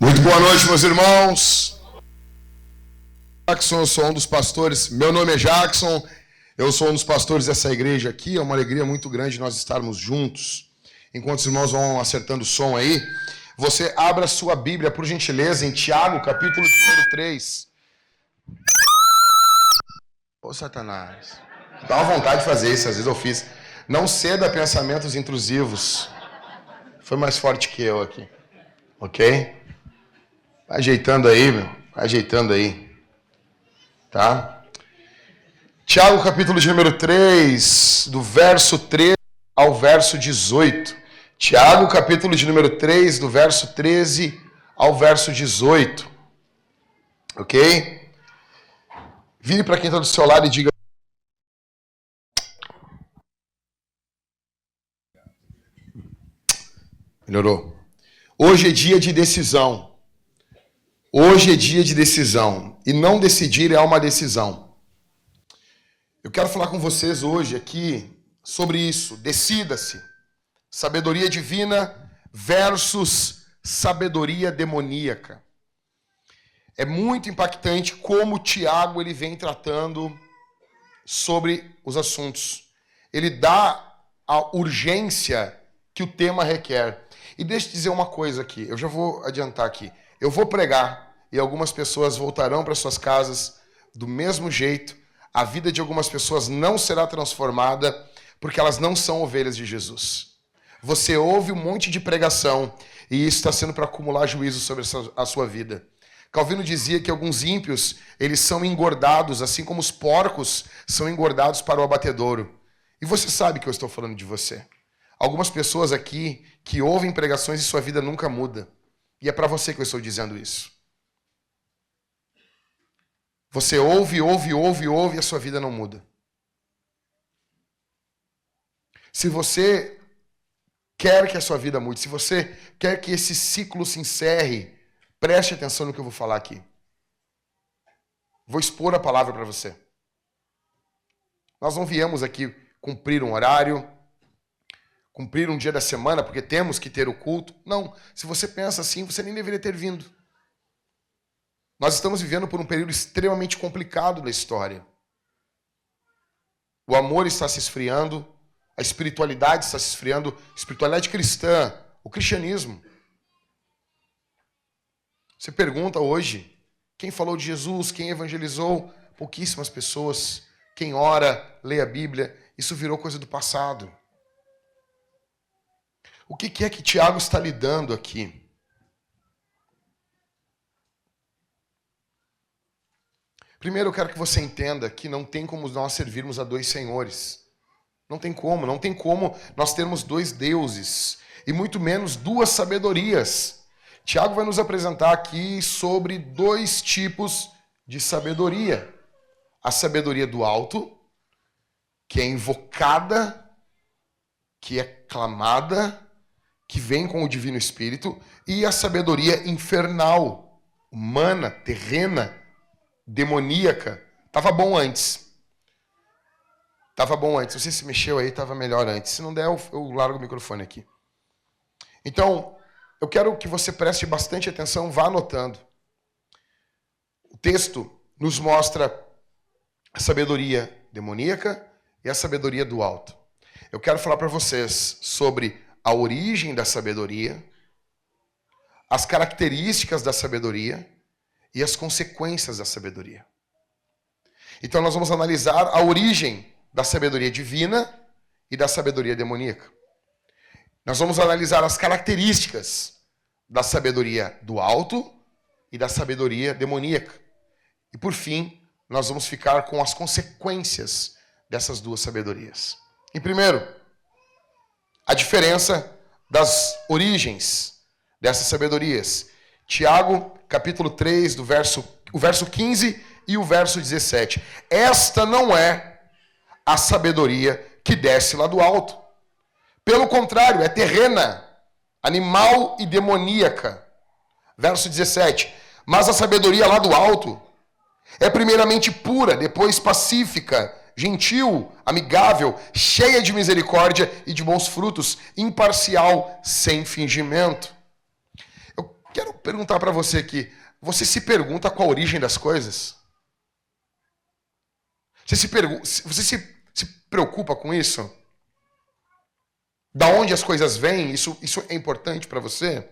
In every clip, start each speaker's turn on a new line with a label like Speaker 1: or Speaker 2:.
Speaker 1: Muito boa noite, meus irmãos. Jackson, eu sou um dos pastores. Meu nome é Jackson, eu sou um dos pastores dessa igreja aqui. É uma alegria muito grande nós estarmos juntos. Enquanto os irmãos vão acertando o som aí, você abra sua Bíblia, por gentileza, em Tiago, capítulo número 3. Ô, Satanás, dá uma vontade de fazer isso, às vezes eu fiz. Não ceda a pensamentos intrusivos. Foi mais forte que eu aqui, ok? Vai ajeitando aí, meu. Vai ajeitando aí. Tá? Tiago, capítulo de número 3, do verso 13 ao verso 18. Tiago, capítulo de número 3, do verso 13 ao verso 18. Ok? Vire para quem está do seu lado e diga: melhorou. Hoje é dia de decisão. Hoje é dia de decisão. E não decidir é uma decisão. Eu quero falar com vocês hoje aqui sobre isso. Decida-se. Sabedoria divina versus sabedoria demoníaca. É muito impactante como Tiago ele vem tratando sobre os assuntos. Ele dá a urgência que o tema requer. E deixa eu dizer uma coisa aqui, eu já vou adiantar aqui. Eu vou pregar e algumas pessoas voltarão para suas casas do mesmo jeito. A vida de algumas pessoas não será transformada porque elas não são ovelhas de Jesus. Você ouve um monte de pregação e isso está sendo para acumular juízo sobre a sua vida. Calvino dizia que alguns ímpios, eles são engordados, assim como os porcos são engordados para o abatedouro. E você sabe que eu estou falando de você. Algumas pessoas aqui que ouvem pregações e sua vida nunca muda. E é para você que eu estou dizendo isso. Você ouve e a sua vida não muda. Se você quer que a sua vida mude, se você quer que esse ciclo se encerre, preste atenção no que eu vou falar aqui. Vou expor a palavra para você. Nós não viemos aqui cumprir um horário, cumprir um dia da semana, porque temos que ter o culto. Não, se você pensa assim, você nem deveria ter vindo. Nós estamos vivendo por um período extremamente complicado da história. O amor está se esfriando, a espiritualidade está se esfriando, a espiritualidade cristã, o cristianismo. Você pergunta hoje, quem falou de Jesus, quem evangelizou? Pouquíssimas pessoas. Quem ora, lê a Bíblia, isso virou coisa do passado. O que é que Tiago está lidando aqui? Primeiro eu quero que você entenda que não tem como nós servirmos a dois senhores. Não tem como nós termos dois deuses, e muito menos duas sabedorias. Tiago vai nos apresentar aqui sobre dois tipos de sabedoria. A sabedoria do alto, que é invocada, que é clamada, que vem com o Divino Espírito, e a sabedoria infernal, humana, terrena, demoníaca. Estava bom antes. Você se mexeu aí, estava melhor antes. Se não der, eu largo o microfone aqui. Então, eu quero que você preste bastante atenção, vá anotando. O texto nos mostra a sabedoria demoníaca e a sabedoria do alto. Eu quero falar para vocês sobre a origem da sabedoria, as características da sabedoria e as consequências da sabedoria. Então nós vamos analisar a origem da sabedoria divina e da sabedoria demoníaca. Nós vamos analisar as características da sabedoria do alto e da sabedoria demoníaca. E por fim, nós vamos ficar com as consequências dessas duas sabedorias. Em primeiro, a diferença das origens dessas sabedorias. Tiago, capítulo 3, o verso 15 e o verso 17. Esta não é a sabedoria que desce lá do alto. Pelo contrário, é terrena, animal e demoníaca. Verso 17. Mas a sabedoria lá do alto é primeiramente pura, depois pacífica, gentil, amigável, cheia de misericórdia e de bons frutos, imparcial, sem fingimento. Quero perguntar para você aqui. Você se pergunta qual a origem das coisas? Você se preocupa com isso? Da onde as coisas vêm? Isso é importante para você?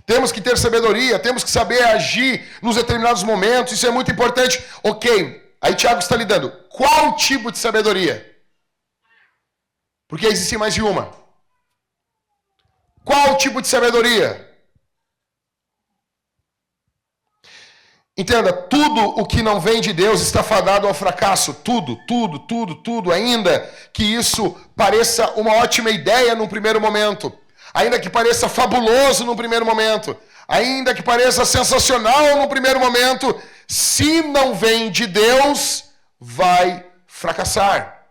Speaker 1: Temos que ter sabedoria, temos que saber agir nos determinados momentos, isso é muito importante. Ok, aí Tiago está lhe dando. Qual tipo de sabedoria? Porque existe mais de uma. Qual tipo de sabedoria? Entenda, tudo o que não vem de Deus está fadado ao fracasso. Tudo. Ainda que isso pareça uma ótima ideia num primeiro momento. Ainda que pareça fabuloso num primeiro momento. Ainda que pareça sensacional num primeiro momento. Se não vem de Deus, vai fracassar.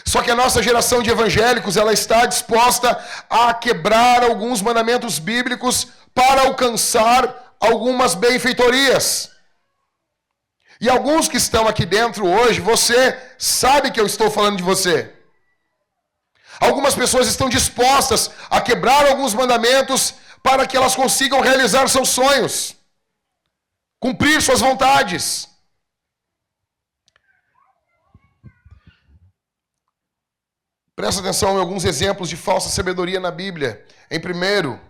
Speaker 1: Só que a nossa geração de evangélicos, ela está disposta a quebrar alguns mandamentos bíblicos para alcançar algumas benfeitorias. E alguns que estão aqui dentro hoje, você sabe que eu estou falando de você. Algumas pessoas estão dispostas a quebrar alguns mandamentos para que elas consigam realizar seus sonhos, cumprir suas vontades. Presta atenção em alguns exemplos de falsa sabedoria na Bíblia. Em primeiro,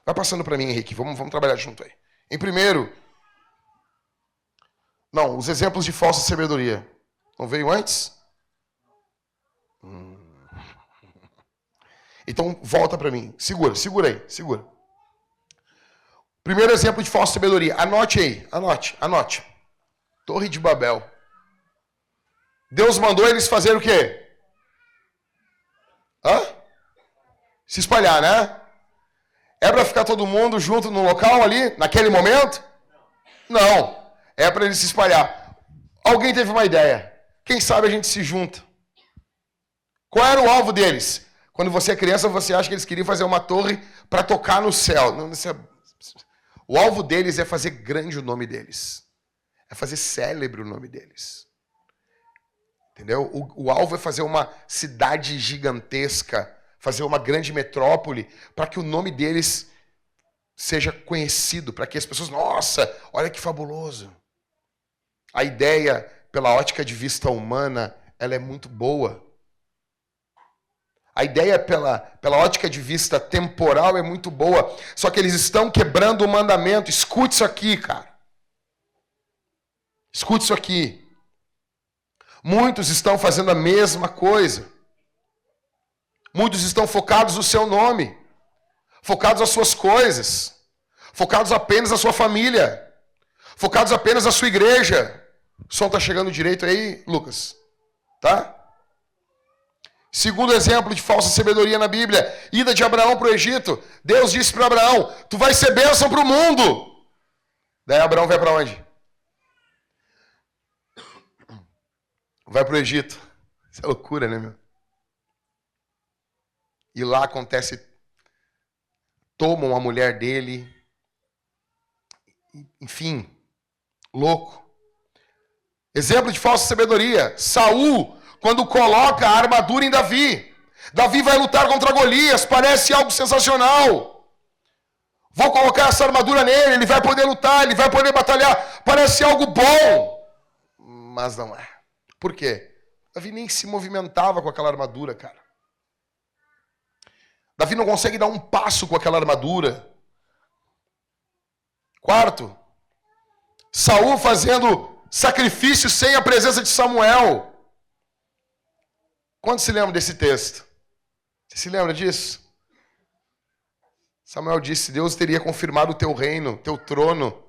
Speaker 1: vai passando para mim, Henrique, vamos trabalhar junto aí. Em primeiro, não, os exemplos de falsa sabedoria. Não veio antes? Então, volta para mim. Segura aí. Primeiro exemplo de falsa sabedoria. Anote aí, anote. Torre de Babel. Deus mandou eles fazer o quê? Se espalhar, né? É para ficar todo mundo junto no local ali, naquele momento? Não. É para eles se espalhar. Alguém teve uma ideia. Quem sabe a gente se junta. Qual era o alvo deles? Quando você é criança, você acha que eles queriam fazer uma torre para tocar no céu. O alvo deles é fazer grande o nome deles. É fazer célebre o nome deles. Entendeu? O alvo é fazer uma cidade gigantesca, fazer uma grande metrópole, para que o nome deles seja conhecido, para que as pessoas, nossa, olha que fabuloso. A ideia, pela ótica de vista humana, ela é muito boa. A ideia, pela ótica de vista temporal, é muito boa. Só que eles estão quebrando o mandamento. Escute isso aqui, cara. Escute isso aqui. Muitos estão fazendo a mesma coisa. Muitos estão focados no seu nome, focados nas suas coisas, focados apenas na sua família, focados apenas na sua igreja. O som está chegando direito aí, Lucas? Tá? Segundo exemplo de falsa sabedoria na Bíblia, ida de Abraão para o Egito. Deus disse para Abraão, tu vai ser bênção para o mundo. Daí Abraão vai para onde? Vai para o Egito. Isso é loucura, né, meu? E lá acontece, tomam a mulher dele, enfim, louco. Exemplo de falsa sabedoria, Saul, quando coloca a armadura em Davi. Davi vai lutar contra Golias, parece algo sensacional. Vou colocar essa armadura nele, ele vai poder lutar, ele vai poder batalhar, parece algo bom. Mas não é. Por quê? Davi nem se movimentava com aquela armadura, cara. Davi não consegue dar um passo com aquela armadura. Quarto, Saul fazendo sacrifício sem a presença de Samuel. Quantos se lembram desse texto? Você se lembra disso? Samuel disse, Deus teria confirmado o teu reino, teu trono.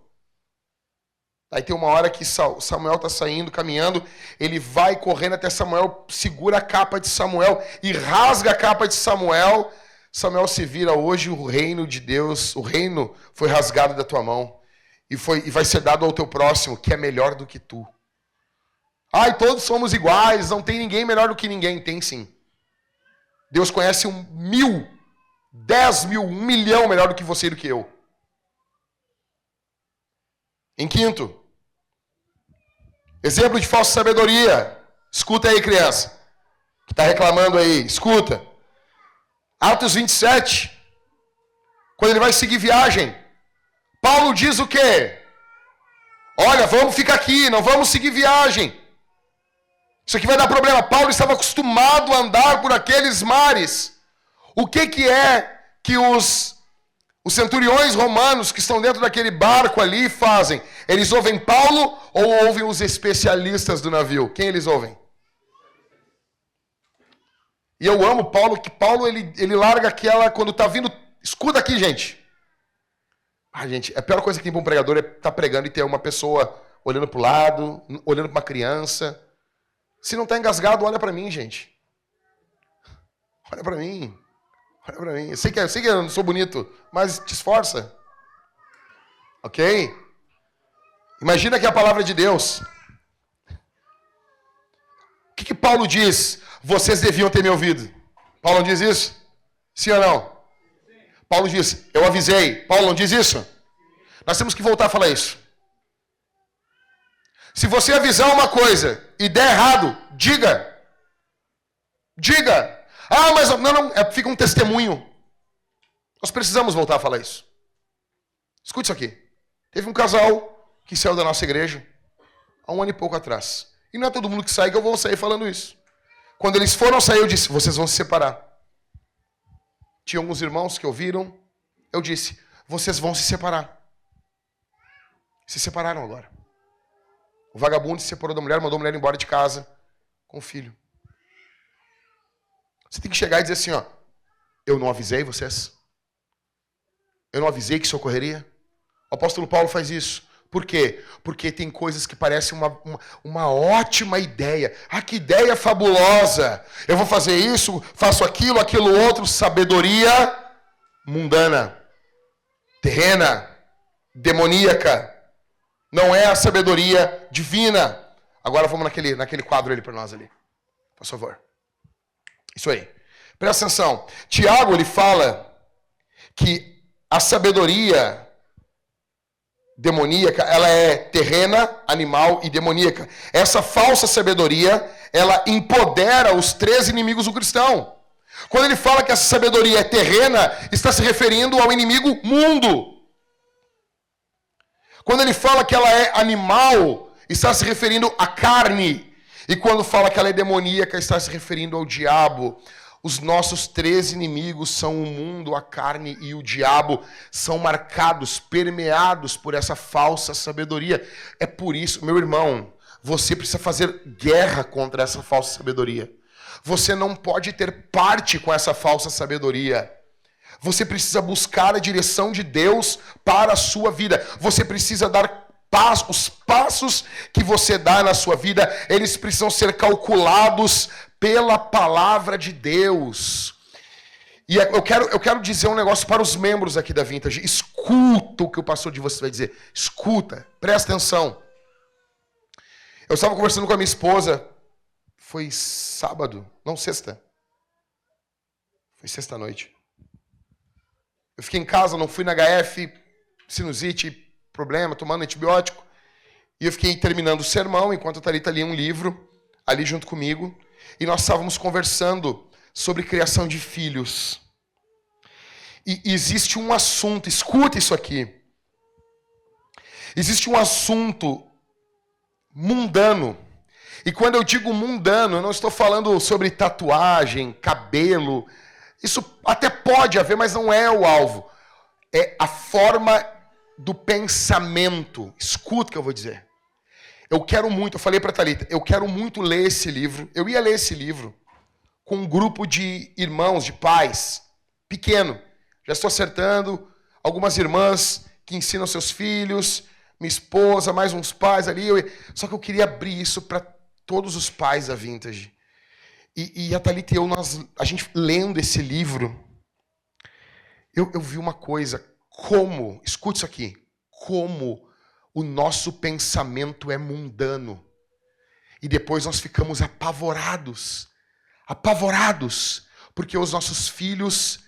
Speaker 1: Aí tem uma hora que Samuel está saindo, caminhando, ele vai correndo até Samuel, segura a capa de Samuel e rasga a capa de Samuel. Samuel se vira, hoje o reino de Deus, o reino foi rasgado da tua mão e vai ser dado ao teu próximo, que é melhor do que tu. Ai, todos somos iguais, não tem ninguém melhor do que ninguém. Tem sim. Deus conhece 1.000, 10.000, 1 milhão melhor do que você e do que eu. Em quinto, exemplo de falsa sabedoria. Escuta aí, criança. que está reclamando aí, escuta. Atos 27, quando ele vai seguir viagem, Paulo diz o quê? Olha, vamos ficar aqui, não vamos seguir viagem. Isso aqui vai dar problema. Paulo estava acostumado a andar por aqueles mares. O que é que os centuriões romanos que estão dentro daquele barco ali fazem? Eles ouvem Paulo ou ouvem os especialistas do navio? Quem eles ouvem? E eu amo Paulo, que Paulo ele larga aquela, quando está vindo, escuta aqui, gente. Gente, a pior coisa que tem para um pregador é estar pregando e ter uma pessoa olhando para o lado, olhando para uma criança. Se não está engasgado, olha para mim, gente. Olha para mim. Olha para mim. Eu sei que eu não sou bonito, mas te esforça. Ok? Imagina que é a palavra de Deus. O que Paulo diz? Vocês deviam ter me ouvido. Paulo não diz isso? Sim ou não? Paulo diz, eu avisei. Paulo não diz isso? Nós temos que voltar a falar isso. Se você avisar uma coisa e der errado, diga. Diga. Ah, mas não, fica um testemunho. Nós precisamos voltar a falar isso. Escute isso aqui. Teve um casal que saiu da nossa igreja há 1 ano e pouco atrás. E não é todo mundo que sai que eu vou sair falando isso. Quando eles foram sair, eu disse, vocês vão se separar. Tinha alguns irmãos que ouviram. Eu disse, vocês vão se separar. Se separaram agora. O vagabundo se separou da mulher, mandou a mulher embora de casa com o filho. Você tem que chegar e dizer assim, ó, eu não avisei vocês? Eu não avisei que isso ocorreria? O apóstolo Paulo faz isso. Por quê? Porque tem coisas que parecem uma ótima ideia. Ah, que ideia fabulosa! Eu vou fazer isso, faço aquilo, aquilo outro. Sabedoria mundana, terrena, demoníaca. Não é a sabedoria divina. Agora vamos naquele quadro ali para nós ali. Por favor. Isso aí. Presta atenção. Tiago, ele fala que a sabedoria demoníaca, ela é terrena, animal e demoníaca. Essa falsa sabedoria, ela empodera os 3 inimigos do cristão. Quando ele fala que essa sabedoria é terrena, está se referindo ao inimigo mundo. Quando ele fala que ela é animal, está se referindo à carne. E quando fala que ela é demoníaca, está se referindo ao diabo. Os nossos 3 inimigos são o mundo, a carne e o diabo. São marcados, permeados por essa falsa sabedoria. É por isso, meu irmão, você precisa fazer guerra contra essa falsa sabedoria. Você não pode ter parte com essa falsa sabedoria. Você precisa buscar a direção de Deus para a sua vida. Você precisa dar os passos que você dá na sua vida, eles precisam ser calculados pela palavra de Deus. E eu quero dizer um negócio para os membros aqui da Vintage. Escuta o que o pastor de vocês vai dizer. Escuta, presta atenção. Eu estava conversando com a minha esposa, foi sábado, não, sexta. Foi sexta-noite. Eu fiquei em casa, não fui na HF, sinusite, problema, tomando antibiótico. E eu fiquei terminando o sermão, enquanto a Thalita lia um livro, ali junto comigo. E nós estávamos conversando sobre criação de filhos. E existe um assunto, escuta isso aqui. Existe um assunto mundano. E quando eu digo mundano, eu não estou falando sobre tatuagem, cabelo. Isso até pode haver, mas não é o alvo. É a forma do pensamento. Escuta o que eu vou dizer. Eu quero muito, eu falei para a Thalita, eu quero muito ler esse livro. Eu ia ler esse livro com um grupo de irmãos, de pais, pequeno. Já estou acertando. Algumas irmãs que ensinam seus filhos, minha esposa, mais uns pais ali. Só que eu queria abrir isso para todos os pais da Vintage. E a Thalita e eu, a gente lendo esse livro, eu vi uma coisa. Como, escute isso aqui, como o nosso pensamento é mundano. E depois nós ficamos apavorados, porque os nossos filhos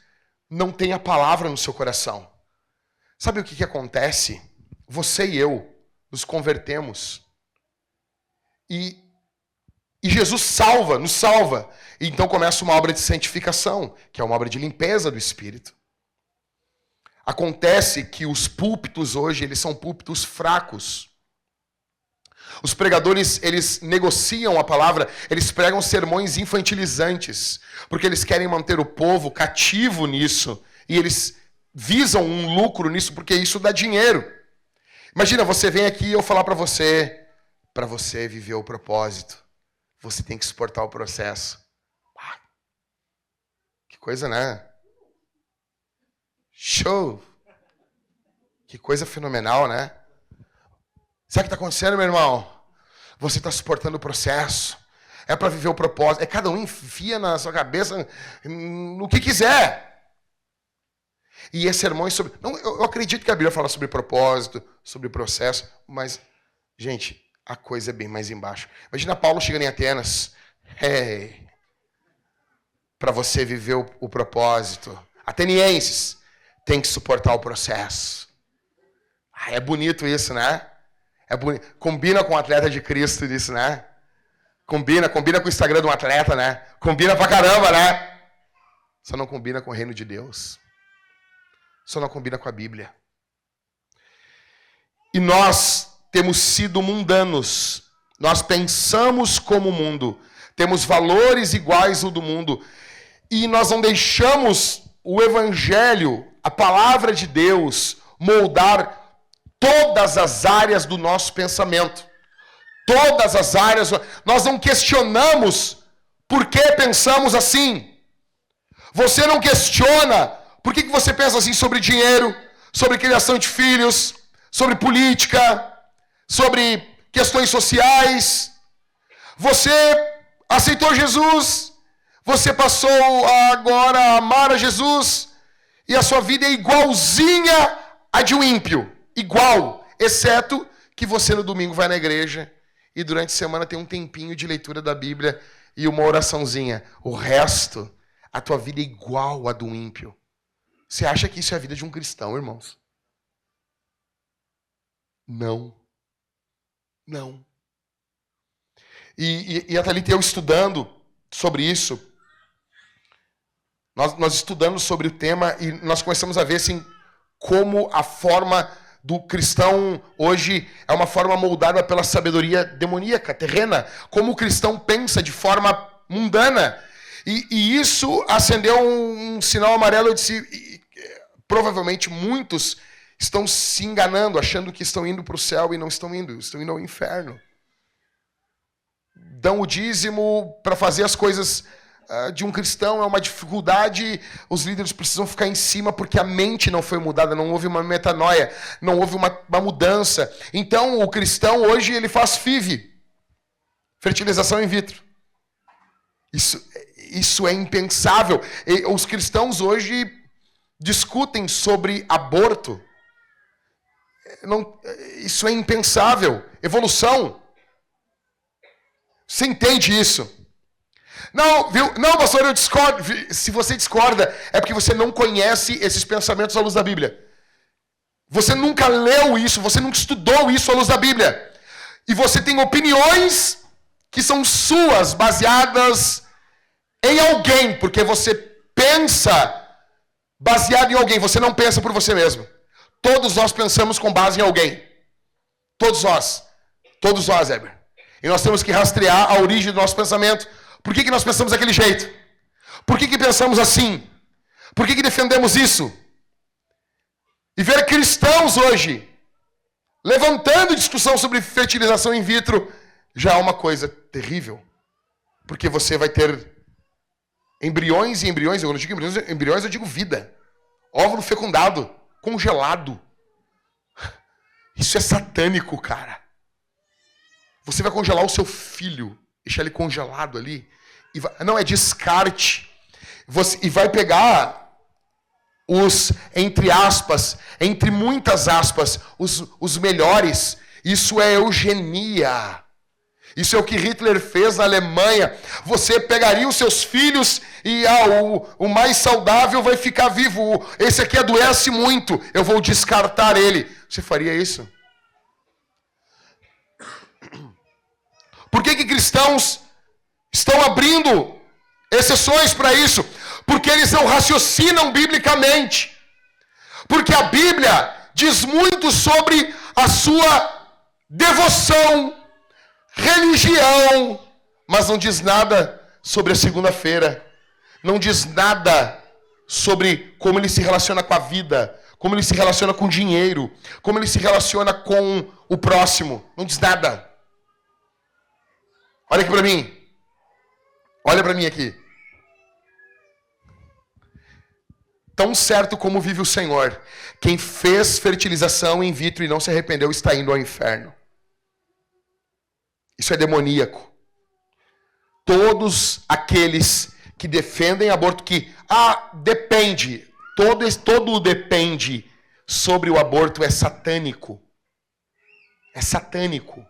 Speaker 1: não têm a palavra no seu coração. Sabe o que acontece? Você e eu nos convertemos. E E Jesus nos salva. E então começa uma obra de santificação, que é uma obra de limpeza do espírito. Acontece que os púlpitos hoje, eles são púlpitos fracos. Os pregadores, eles negociam a palavra, eles pregam sermões infantilizantes, porque eles querem manter o povo cativo nisso, e eles visam um lucro nisso, porque isso dá dinheiro. Imagina, você vem aqui e eu falar para você viver o propósito, você tem que suportar o processo. Que coisa, né? Show! Que coisa fenomenal, né? Sabe o que está acontecendo, meu irmão? Você está suportando o processo. É para viver o propósito. É cada um enfia na sua cabeça no que quiser. E é sermões sobre... Não, eu acredito que a Bíblia fala sobre propósito, sobre processo, mas, gente, a coisa é bem mais embaixo. Imagina Paulo chegando em Atenas. Hey, para você viver o propósito. Atenienses, tem que suportar o processo. É bonito isso, né? É bonito. Combina com o atleta de Cristo isso, né? Combina com o Instagram de um atleta, né? Combina pra caramba, né? Só não combina com o reino de Deus. Só não combina com a Bíblia. E nós temos sido mundanos. Nós pensamos como o mundo. Temos valores iguais ao do mundo. E nós não deixamos o Evangelho, a palavra de Deus, moldar todas as áreas do nosso pensamento. Todas as áreas. Nós não questionamos por que pensamos assim. Você não questiona por que você pensa assim sobre dinheiro, sobre criação de filhos, sobre política, sobre questões sociais. Você aceitou Jesus, você passou agora a amar a Jesus, e a sua vida é igualzinha a de um ímpio. Igual, exceto que você no domingo vai na igreja e durante a semana tem um tempinho de leitura da Bíblia e uma oraçãozinha. O resto, a tua vida é igual a do ímpio. Você acha que isso é a vida de um cristão, irmãos? Não. Não. E a Thalita e eu estudando sobre isso, nós estudando sobre o tema e nós começamos a ver assim, como a forma do cristão hoje é uma forma moldada pela sabedoria demoníaca, terrena. Como o cristão pensa de forma mundana. E isso acendeu um sinal amarelo. Eu disse, provavelmente muitos estão se enganando, achando que estão indo para o céu e não estão indo ao inferno. Dão o dízimo para fazer as coisas de um cristão, é uma dificuldade. Os líderes precisam ficar em cima porque a mente não foi mudada, não houve uma metanoia, não houve uma mudança. Então o cristão hoje ele faz FIV, fertilização in vitro. Isso é impensável. Os cristãos hoje discutem sobre aborto. Isso é impensável. Evolução. Você entende isso? Não, viu? Não, pastor, eu discordo. Se você discorda, é porque você não conhece esses pensamentos à luz da Bíblia. Você nunca leu isso, você nunca estudou isso à luz da Bíblia. E você tem opiniões que são suas, baseadas em alguém, porque você pensa baseado em alguém, você não pensa por você mesmo. Todos nós pensamos com base em alguém. Todos nós, Heber. E nós temos que rastrear a origem do nosso pensamento. Por que nós pensamos daquele jeito? Por que pensamos assim? Por que defendemos isso? E ver cristãos hoje levantando discussão sobre fertilização in vitro já é uma coisa terrível. Porque você vai ter embriões e embriões, eu não digo embriões, eu digo vida. Óvulo fecundado, congelado. Isso é satânico, cara. Você vai congelar o seu filho, deixar ele congelado ali. Não, é descarte. E vai pegar os, entre aspas, entre muitas aspas, os melhores. Isso é eugenia. Isso é o que Hitler fez na Alemanha. Você pegaria os seus filhos e o mais saudável vai ficar vivo. Esse aqui adoece muito, eu vou descartar ele. Você faria isso? Por que cristãos estão abrindo exceções para isso, porque eles não raciocinam biblicamente. Porque a Bíblia diz muito sobre a sua devoção, religião, mas não diz nada sobre a segunda-feira. Não diz nada sobre como ele se relaciona com a vida, como ele se relaciona com o dinheiro, como ele se relaciona com o próximo. Não diz nada. Olha aqui para mim. Olha para mim aqui. Tão certo como vive o Senhor, quem fez fertilização in vitro e não se arrependeu está indo ao inferno. Isso é demoníaco. Todos aqueles que defendem aborto, que depende, todo depende sobre o aborto é satânico. É satânico.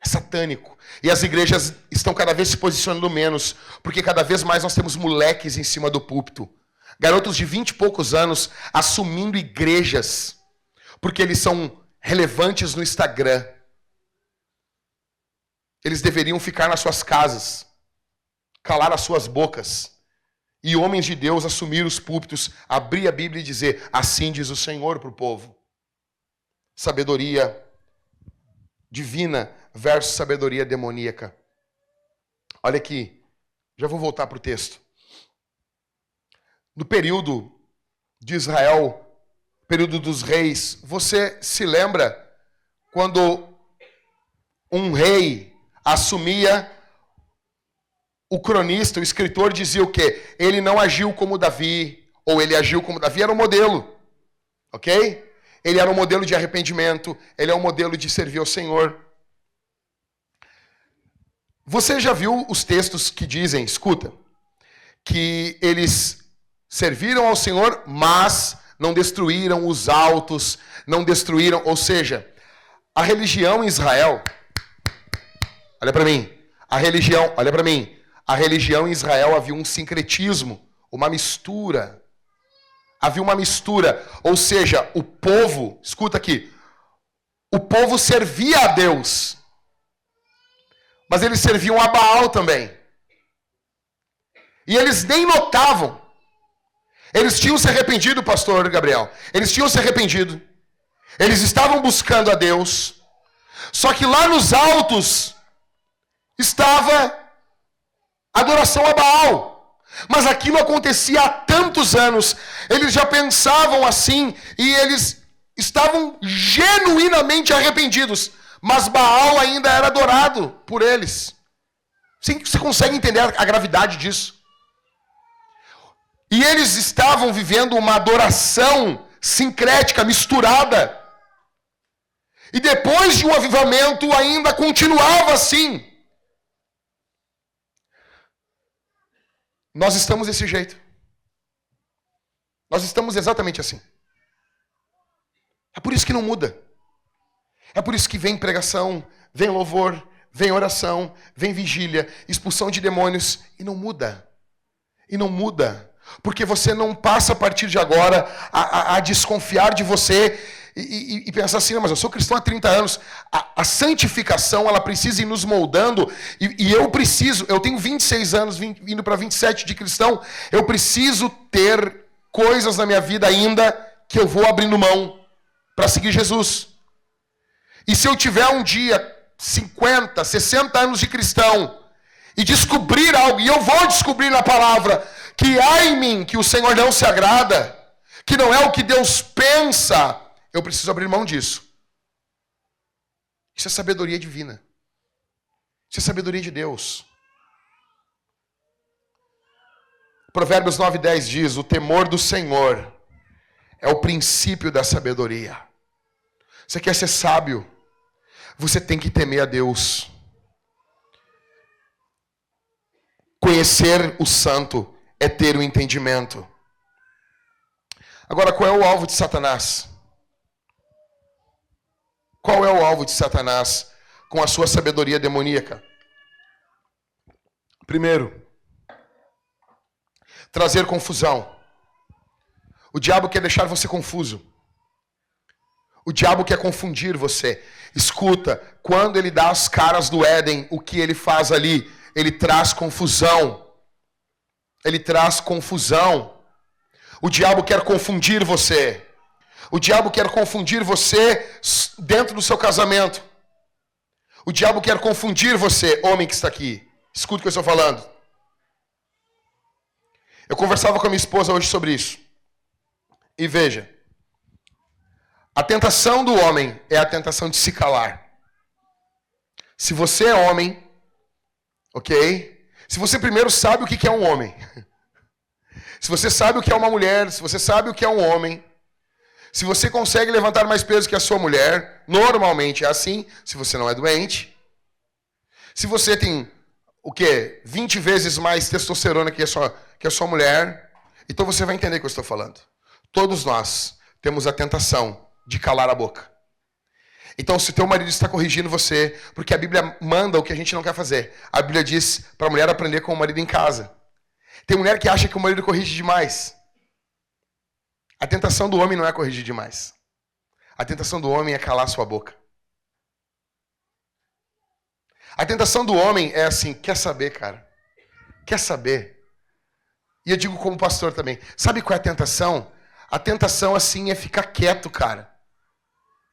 Speaker 1: É satânico. E as igrejas estão cada vez se posicionando menos, porque cada vez mais nós temos moleques em cima do púlpito. Garotos de 20 e poucos anos assumindo igrejas, porque eles são relevantes no Instagram. Eles deveriam ficar nas suas casas, calar as suas bocas. E homens de Deus assumir os púlpitos, abrir a Bíblia e dizer, assim diz o Senhor para o povo. Sabedoria divina versus sabedoria demoníaca. Olha aqui, já vou voltar para o texto. No período de Israel, período dos reis, você se lembra quando um rei assumia, o cronista, o escritor dizia o quê? Ele não agiu como Davi, ou ele agiu como Davi, era um modelo, ok? Ele era um modelo de arrependimento, ele é um modelo de servir ao Senhor. Você já viu os textos que dizem, escuta, que eles serviram ao Senhor, mas não destruíram os altos, não destruíram, ou seja, a religião em Israel, olha para mim, a religião em Israel havia um sincretismo, uma mistura, ou seja, o povo, escuta aqui, o povo servia a Deus, mas eles serviam a Baal também, e eles nem notavam. Eles tinham se arrependido, pastor Gabriel. Eles tinham se arrependido. Eles estavam buscando a Deus. Só que lá nos altos estava adoração a Baal. Mas aquilo acontecia há tantos anos. Eles já pensavam assim e eles estavam genuinamente arrependidos. Mas Baal ainda era adorado por eles. Você consegue entender a gravidade disso? E eles estavam vivendo uma adoração sincrética, misturada. E depois de um avivamento ainda continuava assim. Nós estamos desse jeito. Nós estamos exatamente assim. É por isso que não muda. É por isso que vem pregação, vem louvor, vem oração, vem vigília, expulsão de demônios e não muda. E não muda. Porque você não passa a partir de agora a desconfiar de você e pensar assim, não, mas eu sou cristão há 30 anos. A santificação, ela precisa ir nos moldando e eu tenho 26 anos, indo para 27 de cristão, eu preciso ter coisas na minha vida ainda que eu vou abrindo mão para seguir Jesus. E se eu tiver um dia 50, 60 anos de cristão e descobrir algo, e eu vou descobrir na palavra que há em mim que o Senhor não se agrada, que não é o que Deus pensa, eu preciso abrir mão disso. Isso é sabedoria divina. Isso é sabedoria de Deus. Provérbios 9:10 diz, o temor do Senhor é o princípio da sabedoria. Você quer ser sábio? Você tem que temer a Deus. Conhecer o santo é ter o entendimento. Agora, qual é o alvo de Satanás? Qual é o alvo de Satanás com a sua sabedoria demoníaca? Primeiro, trazer confusão. O diabo quer deixar você confuso. O diabo quer confundir você. Escuta, quando ele dá as caras do Éden, o que ele faz ali? ele traz confusão. Ele traz confusão. O diabo quer confundir você. O diabo quer confundir você dentro do seu casamento. O diabo quer confundir você, homem que está aqui. Escuta o que eu estou falando. Eu conversava com a minha esposa hoje sobre isso. E veja. A tentação do homem é a tentação de se calar. Se você é homem, ok? Se você primeiro sabe o que é um homem. Se você sabe o que é uma mulher, se você sabe o que é um homem. Se você consegue levantar mais peso que a sua mulher, normalmente é assim, se você não é doente. Se você tem, 20 vezes mais testosterona que a sua mulher, então você vai entender o que eu estou falando. Todos nós temos a tentação de calar a boca. Então, se teu marido está corrigindo você, porque a Bíblia manda o que a gente não quer fazer. A Bíblia diz para a mulher aprender com o marido em casa. Tem mulher que acha que o marido corrige demais. A tentação do homem não é corrigir demais. A tentação do homem é calar sua boca. A tentação do homem é assim, quer saber, cara? Quer saber? E eu digo como pastor também. Sabe qual é a tentação? A tentação, assim, é ficar quieto, cara.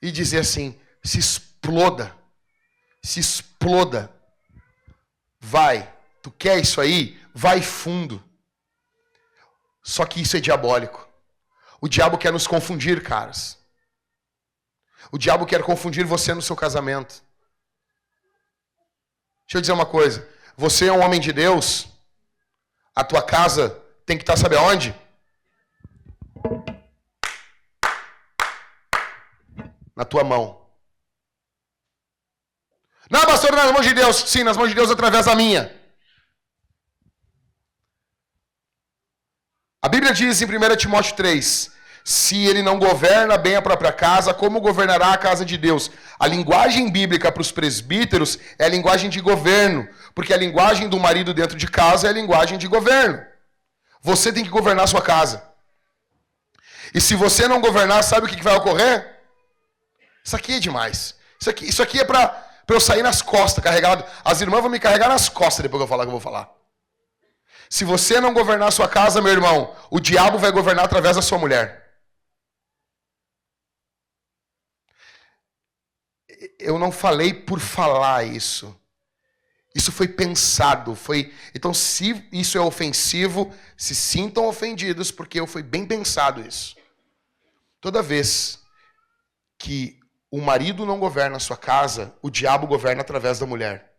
Speaker 1: E dizer assim, se exploda. Se exploda. Vai. Tu quer isso aí? Vai fundo. Só que isso é diabólico. O diabo quer nos confundir, caras. O diabo quer confundir você no seu casamento. Deixa eu dizer uma coisa. Você é um homem de Deus. A tua casa tem que estar, sabe aonde? Na tua mão. Não, pastor, nas mãos de Deus. Sim, nas mãos de Deus através da minha. A Bíblia diz em 1 Timóteo 3, se ele não governa bem a própria casa, como governará a casa de Deus? A linguagem bíblica para os presbíteros é a linguagem de governo, porque a linguagem do marido dentro de casa é a linguagem de governo. Você tem que governar a sua casa. E se você não governar, sabe o que vai ocorrer? Isso aqui é demais. Isso aqui é para eu sair nas costas, carregado. As irmãs vão me carregar nas costas depois que eu falar o que eu vou falar. Se você não governar a sua casa, meu irmão, o diabo vai governar através da sua mulher. Eu não falei por falar isso. Isso foi pensado. Então, se isso é ofensivo, se sintam ofendidos, porque foi bem pensado isso. Toda vez que o marido não governa a sua casa, o diabo governa através da mulher.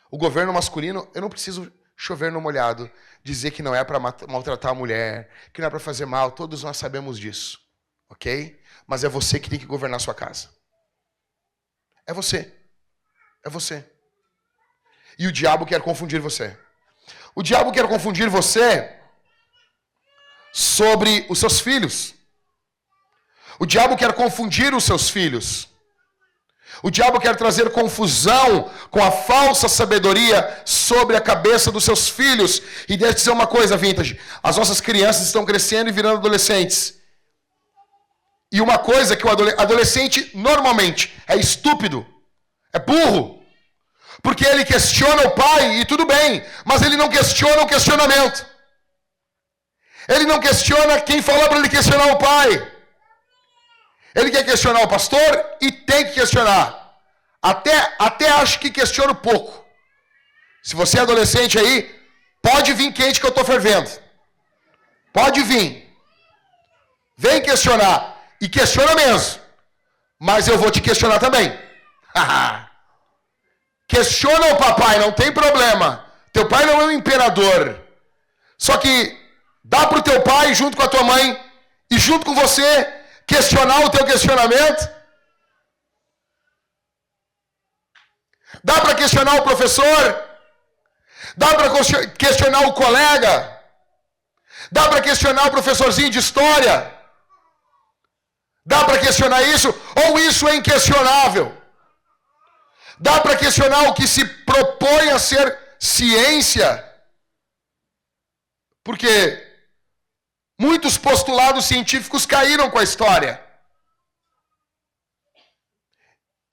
Speaker 1: O governo masculino, eu não preciso chover no molhado, dizer que não é para maltratar a mulher, que não é para fazer mal, todos nós sabemos disso, ok? Mas é você que tem que governar a sua casa. É você. É você. E o diabo quer confundir você. O diabo quer confundir você sobre os seus filhos. O diabo quer confundir os seus filhos. O diabo quer trazer confusão com a falsa sabedoria sobre a cabeça dos seus filhos. E deixa eu dizer uma coisa, Vintage. As nossas crianças estão crescendo e virando adolescentes. E uma coisa que o adolescente normalmente é estúpido, é burro. Porque ele questiona o pai e tudo bem, mas ele não questiona o questionamento. Ele não questiona quem falou para ele questionar o pai. Ele quer questionar o pastor e tem que questionar. Até acho que questiona pouco. Se você é adolescente aí, pode vir quente que eu estou fervendo. Pode vir. Vem questionar. E questiona mesmo. Mas eu vou te questionar também. Questiona o papai, não tem problema. Teu pai não é um imperador. Só que dá para o teu pai, junto com a tua mãe, e junto com você, questionar o teu questionamento? Dá para questionar o professor? Dá para questionar o colega? Dá para questionar o professorzinho de história? Dá para questionar isso? Ou isso é inquestionável? Dá para questionar o que se propõe a ser ciência? Porque muitos postulados científicos caíram com a história.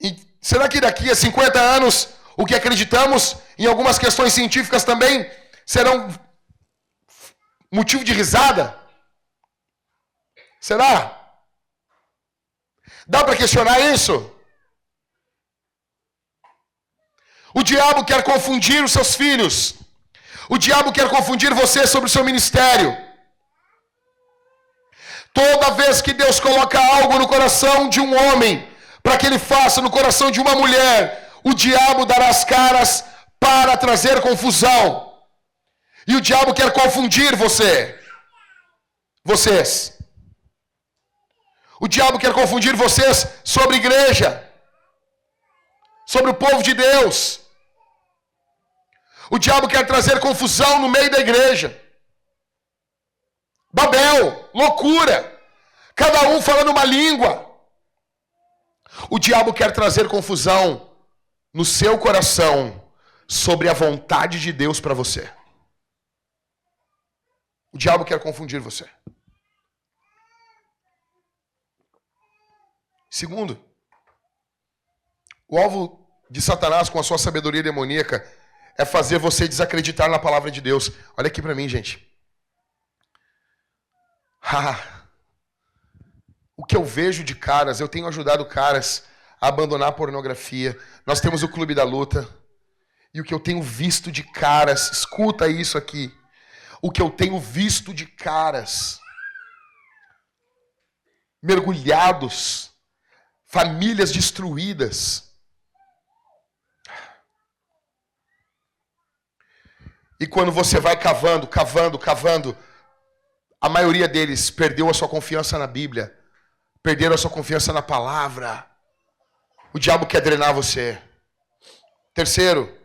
Speaker 1: E será que daqui a 50 anos O que acreditamos em algumas questões científicas também serão motivo de risada? Será? Dá para questionar isso? O diabo quer confundir os seus filhos. O diabo quer confundir você sobre o seu ministério. Toda vez que Deus coloca algo no coração de um homem, para que ele faça no coração de uma mulher, o diabo dará as caras para trazer confusão. E o diabo quer confundir vocês. O diabo quer confundir vocês sobre igreja, sobre o povo de Deus. O diabo quer trazer confusão no meio da igreja. Babel, loucura, cada um falando uma língua. O diabo quer trazer confusão no seu coração sobre a vontade de Deus para você. O diabo quer confundir você. Segundo, o alvo de Satanás com a sua sabedoria demoníaca é fazer você desacreditar na palavra de Deus. Olha aqui para mim, gente. O que eu vejo de caras, eu tenho ajudado caras a abandonar a pornografia. Nós temos o Clube da Luta. E o que eu tenho visto de caras, escuta isso aqui. O que eu tenho visto de caras mergulhados, famílias destruídas. E quando você vai cavando, a maioria deles perdeu a sua confiança na Bíblia, perderam a sua confiança na palavra. O diabo quer drenar você. Terceiro,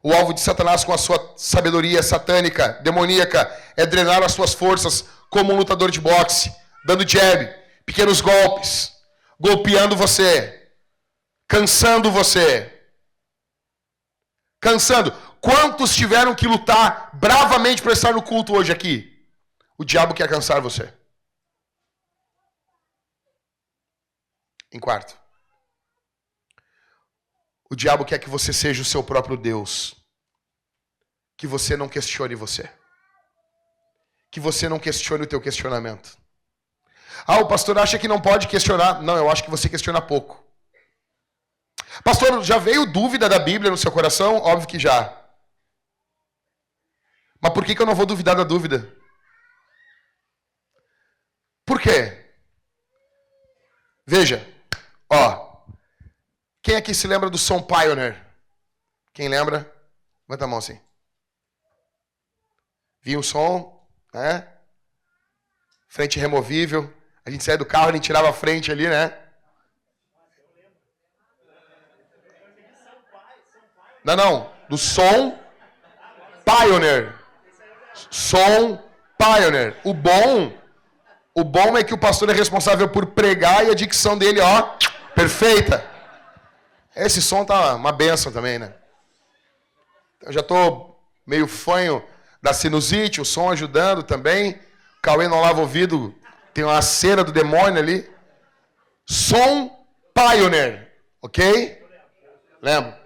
Speaker 1: o alvo de Satanás com a sua sabedoria satânica, demoníaca, é drenar as suas forças como um lutador de boxe, dando jab, pequenos golpes, golpeando você, cansando você. Cansando. Quantos tiveram que lutar bravamente para estar no culto hoje aqui? O diabo quer cansar você. Em quarto, o diabo quer que você seja o seu próprio Deus. Que você não questione você. Que você não questione o teu questionamento. O pastor acha que não pode questionar. Não, eu acho que você questiona pouco. Pastor, já veio dúvida da Bíblia no seu coração? Óbvio que já. Mas por que eu não vou duvidar da dúvida? Por quê? Veja, quem aqui se lembra do som Pioneer? Quem lembra? Levanta a mão assim. Vinha o som, né? Frente removível. A gente saía do carro, a gente tirava a frente ali, né? Não. Do som Pioneer. Som Pioneer. O bom é que o pastor é responsável por pregar e a dicção dele, perfeita. Esse som tá uma benção também, né? Eu já tô meio fanho da sinusite, o som ajudando também. O Cauê não lava o ouvido, tem uma cera do demônio ali. Som Pioneer, ok? Lembra?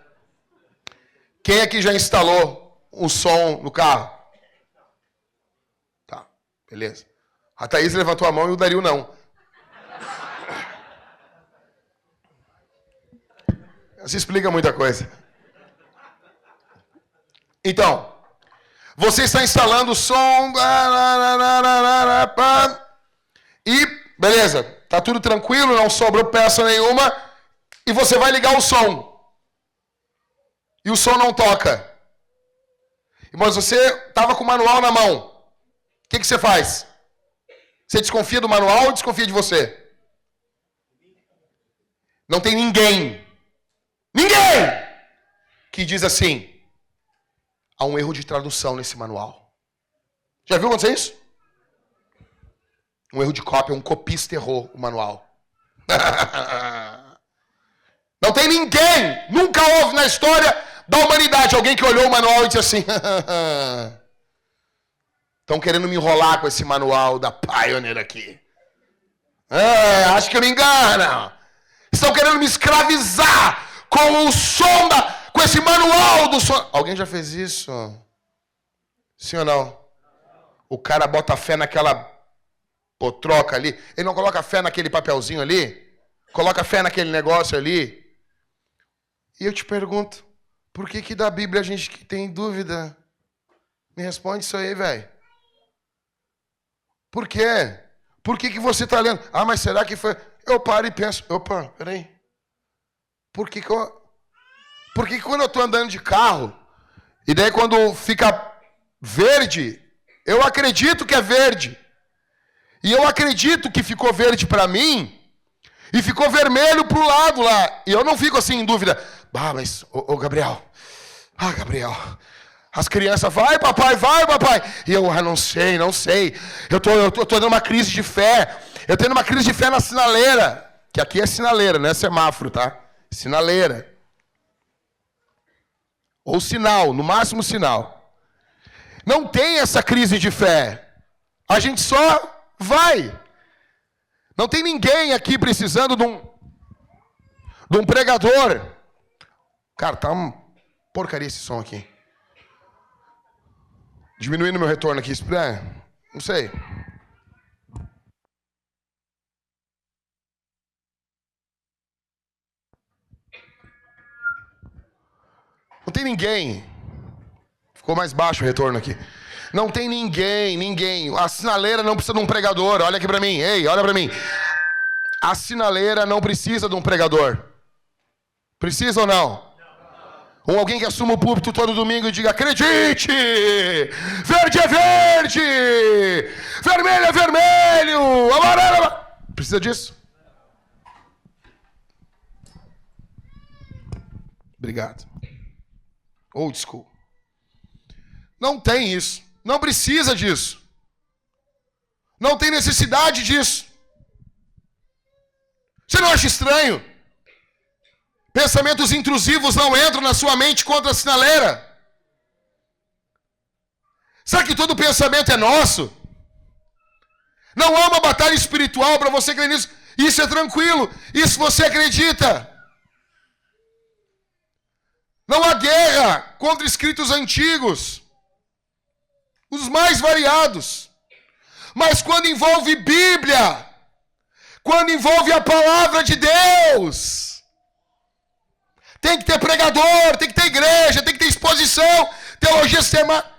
Speaker 1: Quem aqui já instalou o som no carro? Tá, beleza. A Thaís levantou a mão e o Dario não. Isso explica muita coisa. Então, você está instalando o som e, beleza, tá tudo tranquilo, não sobrou peça nenhuma e você vai ligar o som. E o som não toca. Mas você estava com o manual na mão. O que você faz? Você desconfia do manual ou desconfia de você? Não tem ninguém que diz assim, há um erro de tradução nesse manual. Já viu acontecer isso? Um erro de cópia, um copista errou o manual. Não tem ninguém, nunca houve na história da humanidade alguém que olhou o manual e disse assim, estão querendo me enrolar com esse manual da Pioneer aqui. Acho que me enganam. Estão querendo me escravizar com o som com esse do sono. Alguém já fez isso? Sim ou não? O cara bota fé naquela potroca ali. Ele não coloca fé naquele papelzinho ali? Coloca fé naquele negócio ali? E eu te pergunto, por que da Bíblia a gente que tem dúvida? Me responde isso aí, velho. Por quê? Por que você está lendo? Ah, mas será que foi... Eu paro e penso, opa, peraí. Por que quando eu estou andando de carro, e daí quando fica verde, eu acredito que é verde. E eu acredito que ficou verde para mim, e ficou vermelho para o lado lá. E eu não fico assim em dúvida. Ah, mas, Gabriel. Ah, Gabriel. As crianças, vai papai. E eu, não sei. Eu tô tendo uma crise de fé. Eu tenho uma crise de fé na sinaleira. Que aqui é sinaleira, não é semáforo, tá? Sinaleira. Ou sinal, no máximo sinal. Não tem essa crise de fé. A gente só vai. Não tem ninguém aqui precisando de um pregador. Cara, tá uma porcaria esse som aqui. Diminuindo meu retorno aqui. Não sei. Não tem ninguém. Ficou mais baixo o retorno aqui. Não tem ninguém. A sinaleira não precisa de um pregador. Olha aqui pra mim. Ei, olha pra mim. A sinaleira não precisa de um pregador. Precisa ou não? Ou alguém que assuma o púlpito todo domingo e diga, acredite! Verde é verde! Vermelho é vermelho! Amarelo é... Precisa disso? Obrigado. Old school. Não tem isso. Não precisa disso. Não tem necessidade disso. Você não acha estranho? Pensamentos intrusivos não entram na sua mente contra a sinaleira. Será que todo pensamento é nosso? Não há uma batalha espiritual para você crer nisso. Isso é tranquilo. Isso você acredita. Não há guerra contra escritos antigos. Os mais variados. Mas quando envolve Bíblia, quando envolve a palavra de Deus, tem que ter pregador, tem que ter igreja, tem que ter exposição, teologia sistemática.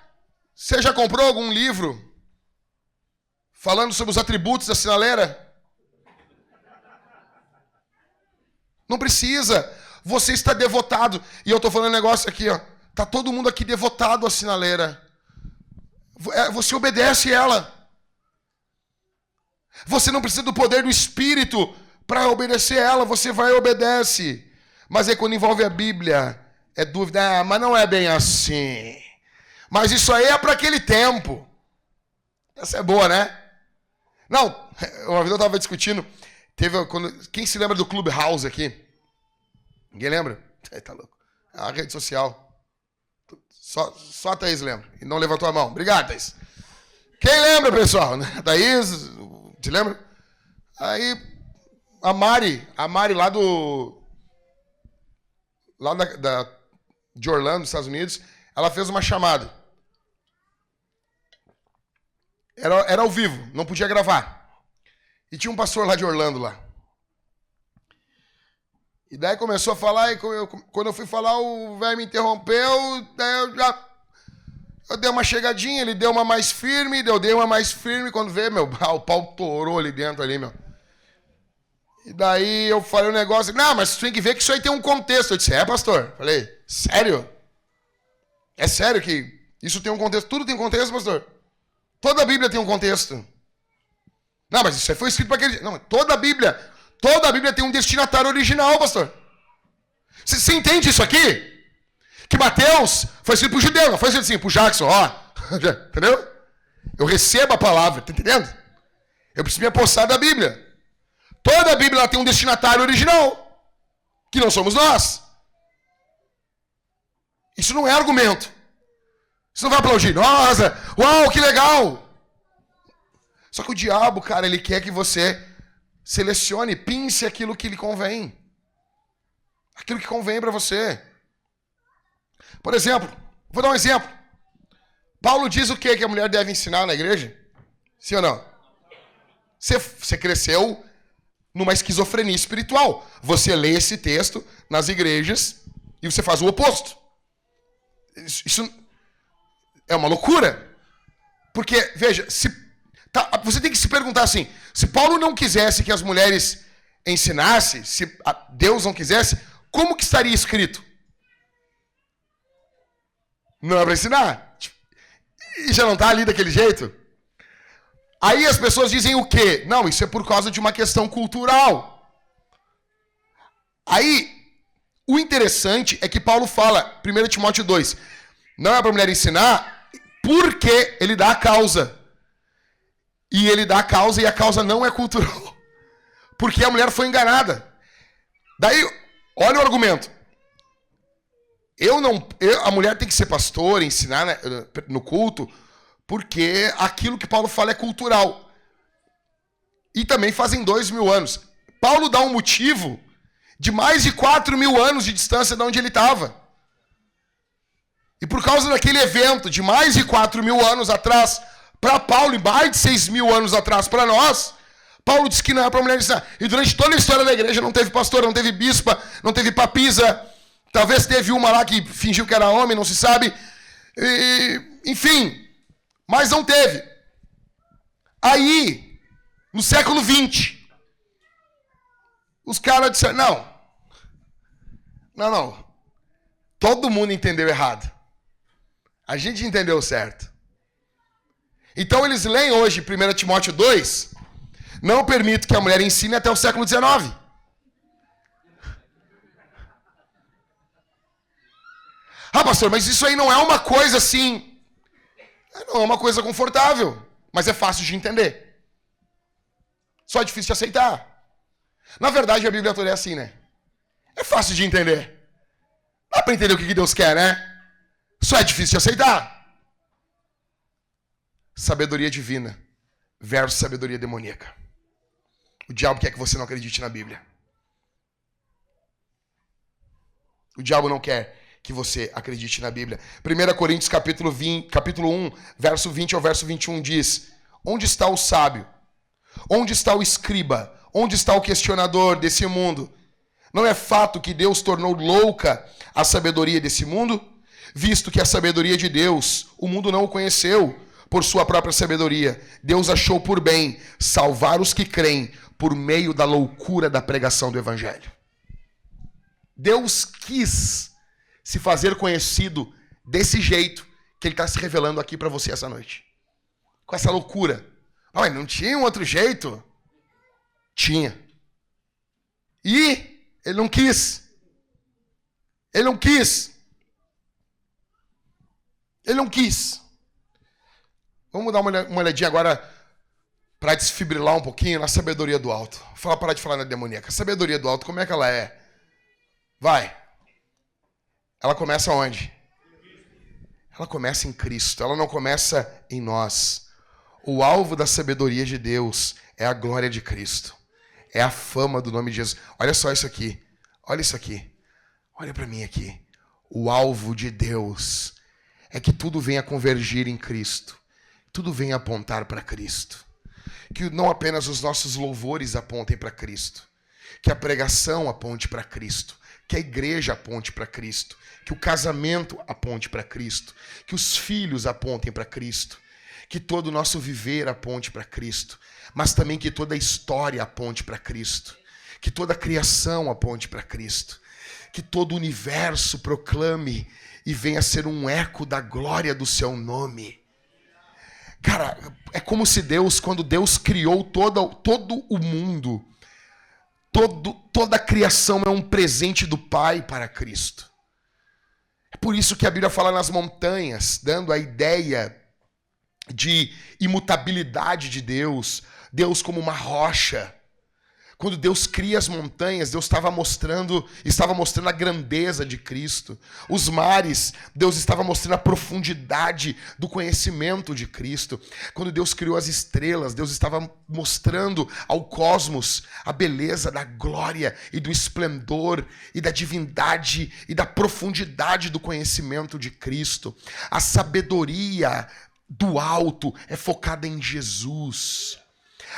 Speaker 1: Você já comprou algum livro falando sobre os atributos da sinaleira? Não precisa. Você está devotado. E eu estou falando um negócio aqui, ó. Está todo mundo aqui devotado à sinaleira. Você obedece ela. Você não precisa do poder do Espírito para obedecer ela. Você vai e obedece. Mas aí quando envolve a Bíblia, é dúvida. Mas não é bem assim. Mas isso aí é para aquele tempo. Essa é boa, né? Não, uma vez eu estava discutindo. Quem se lembra do Clubhouse aqui? Ninguém lembra? Tá louco. É uma rede social. Só a Thaís lembra. E não levantou a mão. Obrigado, Thaís. Quem lembra, pessoal? Thaís, te lembra? Aí, a Mari lá de Orlando, nos Estados Unidos, ela fez uma chamada. Era ao vivo, não podia gravar. E tinha um pastor lá de Orlando lá. E daí começou a falar, e quando eu fui falar, o velho me interrompeu, daí eu dei uma chegadinha, ele deu uma mais firme, eu dei uma mais firme, quando veio, o pau torou ali dentro, ali, E daí eu falei um negócio, não, mas você tem que ver que isso aí tem um contexto. Eu disse, pastor? Falei, sério? É sério que isso tem um contexto? Tudo tem contexto, pastor? Toda a Bíblia tem um contexto. Não, mas isso aí foi escrito para aquele... Não, toda a Bíblia tem um destinatário original, pastor. Você entende isso aqui? Que Mateus foi escrito para o judeu, não foi escrito assim, para o Jackson, ó. Entendeu? Eu recebo a palavra, tá entendendo? Eu preciso me apossar da Bíblia. Toda a Bíblia tem um destinatário original, que não somos nós. Isso não é argumento. Você não vai aplaudir. Nossa, uau, que legal. Só que o diabo, cara, ele quer que você selecione, pince aquilo que lhe convém. Aquilo que convém para você. Por exemplo, vou dar um exemplo. Paulo diz o que a mulher deve ensinar na igreja? Sim ou não? Você cresceu numa esquizofrenia espiritual. Você lê esse texto nas igrejas e você faz o oposto. Isso é uma loucura. Porque, veja, você tem que se perguntar assim, se Paulo não quisesse que as mulheres ensinassem, se Deus não quisesse, como que estaria escrito? Não é para ensinar. E já não está ali daquele jeito? Aí as pessoas dizem o quê? Não, isso é por causa de uma questão cultural. Aí, o interessante é que Paulo fala, 1 Timóteo 2, não é para a mulher ensinar, porque ele dá a causa. E ele dá a causa e a causa não é cultural. Porque a mulher foi enganada. Daí, olha o argumento. A mulher tem que ser pastora, ensinar no culto, porque aquilo que Paulo fala é cultural. E também fazem 2000 anos. Paulo dá um motivo de mais de 4000 anos de distância de onde ele estava. E por causa daquele evento de mais de 4000 anos atrás, para Paulo, e mais de 6000 anos atrás para nós, Paulo disse que não é para a mulher ensinar. E durante toda a história da igreja não teve pastora, não teve bispa, não teve papisa. Talvez teve uma lá que fingiu que era homem, não se sabe. Enfim, mas não teve. Aí, no século XX, os caras disseram, não. Todo mundo entendeu errado. A gente entendeu certo. Então eles leem hoje 1 Timóteo 2, não permito que a mulher ensine até o século XIX. Ah, pastor, mas isso aí não é uma coisa assim... Não é uma coisa confortável, mas é fácil de entender. Só é difícil de aceitar. Na verdade, a Bíblia toda é assim, né? É fácil de entender. Dá para entender o que Deus quer, né? Só é difícil de aceitar. Sabedoria divina versus sabedoria demoníaca. O diabo quer que você não acredite na Bíblia. O diabo não quer que você acredite na Bíblia. 1 Coríntios capítulo 1, verso 20 ao verso 21 diz: onde está o sábio? Onde está o escriba? Onde está o questionador desse mundo? Não é fato que Deus tornou louca a sabedoria desse mundo? Visto que a sabedoria de Deus, o mundo não o conheceu por sua própria sabedoria. Deus achou por bem salvar os que creem por meio da loucura da pregação do Evangelho. Deus quis se fazer conhecido desse jeito que ele está se revelando aqui para você essa noite. Com essa loucura. Mas não tinha um outro jeito? Tinha. E ele não quis. Ele não quis. Ele não quis. Vamos dar uma olhadinha agora para desfibrilar um pouquinho na sabedoria do alto. Vou parar de falar na demoníaca. A sabedoria do alto, como é que ela é? Vai. Ela começa onde? Ela começa em Cristo. Ela não começa em nós. O alvo da sabedoria de Deus é a glória de Cristo. É a fama do nome de Jesus. Olha só isso aqui. Olha isso aqui. Olha para mim aqui. O alvo de Deus é que tudo venha convergir em Cristo. Tudo venha apontar para Cristo. Que não apenas os nossos louvores apontem para Cristo. Que a pregação aponte para Cristo. Que a igreja aponte para Cristo. Que o casamento aponte para Cristo. Que os filhos apontem para Cristo. Que todo o nosso viver aponte para Cristo. Mas também que toda a história aponte para Cristo. Que toda a criação aponte para Cristo. Que todo o universo proclame e venha a ser um eco da glória do seu nome. Cara, é como se Deus, quando Deus criou todo o mundo, toda a criação é um presente do Pai para Cristo. É por isso que a Bíblia fala nas montanhas, dando a ideia de imutabilidade de Deus, Deus como uma rocha. Quando Deus cria as montanhas, Deus estava mostrando a grandeza de Cristo. Os mares, Deus estava mostrando a profundidade do conhecimento de Cristo. Quando Deus criou as estrelas, Deus estava mostrando ao cosmos a beleza da glória e do esplendor e da divindade e da profundidade do conhecimento de Cristo. A sabedoria do alto é focada em Jesus.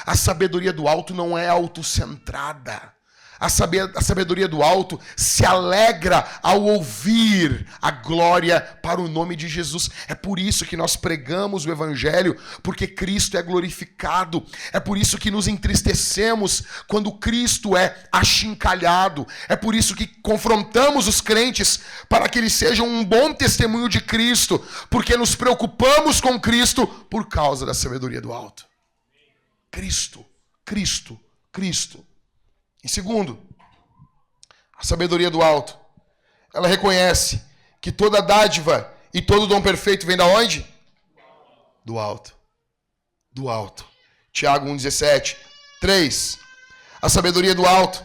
Speaker 1: A sabedoria do alto não é autocentrada. A sabedoria do alto se alegra ao ouvir a glória para o nome de Jesus. É por isso que nós pregamos o Evangelho, porque Cristo é glorificado. É por isso que nos entristecemos quando Cristo é achincalhado. É por isso que confrontamos os crentes para que eles sejam um bom testemunho de Cristo, porque nos preocupamos com Cristo por causa da sabedoria do alto. Cristo, Cristo, Cristo. Em segundo, a sabedoria do alto. Ela reconhece que toda dádiva e todo dom perfeito vem da onde? Do alto. Do alto. Tiago 1,17. 3. A sabedoria do alto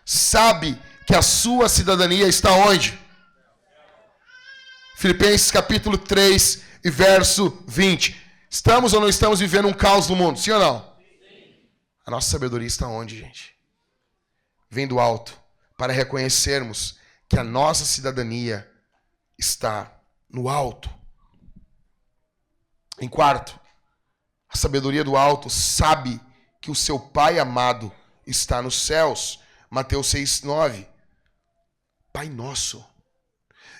Speaker 1: sabe que a sua cidadania está onde? Filipenses capítulo 3 e verso 20. Estamos ou não estamos vivendo um caos no mundo? Sim ou não? A nossa sabedoria está onde, gente? Vem do alto, para reconhecermos que a nossa cidadania está no alto. Em quarto, a sabedoria do alto sabe que o seu Pai amado está nos céus. Mateus 6,9. Pai nosso.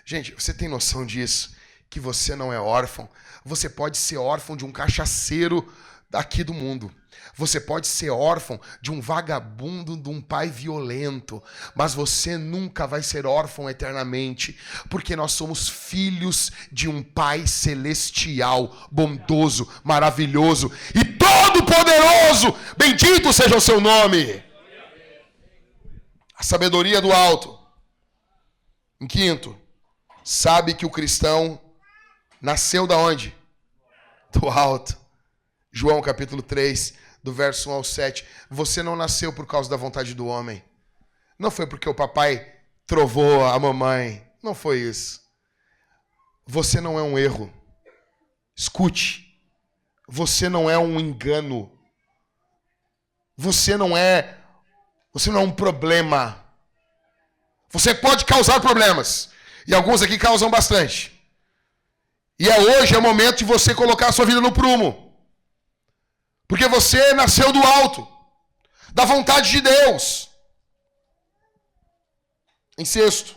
Speaker 1: Gente, você tem noção disso? Que você não é órfão? Você pode ser órfão de um cachaceiro daqui do mundo. Você pode ser órfão de um vagabundo, de um pai violento, mas você nunca vai ser órfão eternamente, porque nós somos filhos de um Pai celestial, bondoso, maravilhoso e todo-poderoso. Bendito seja o seu nome. A sabedoria do alto. Em quinto, sabe que o cristão nasceu da onde? Do alto. João capítulo 3, do verso 1 ao 7. Você não nasceu por causa da vontade do homem. Não foi porque o papai trovou a mamãe. Não foi isso. Você não é um erro. Escute. Você não é um engano. Você não é um problema. Você pode causar problemas. E alguns aqui causam bastante. E hoje é o momento de você colocar a sua vida no prumo. Porque você nasceu do alto, da vontade de Deus. Em sexto,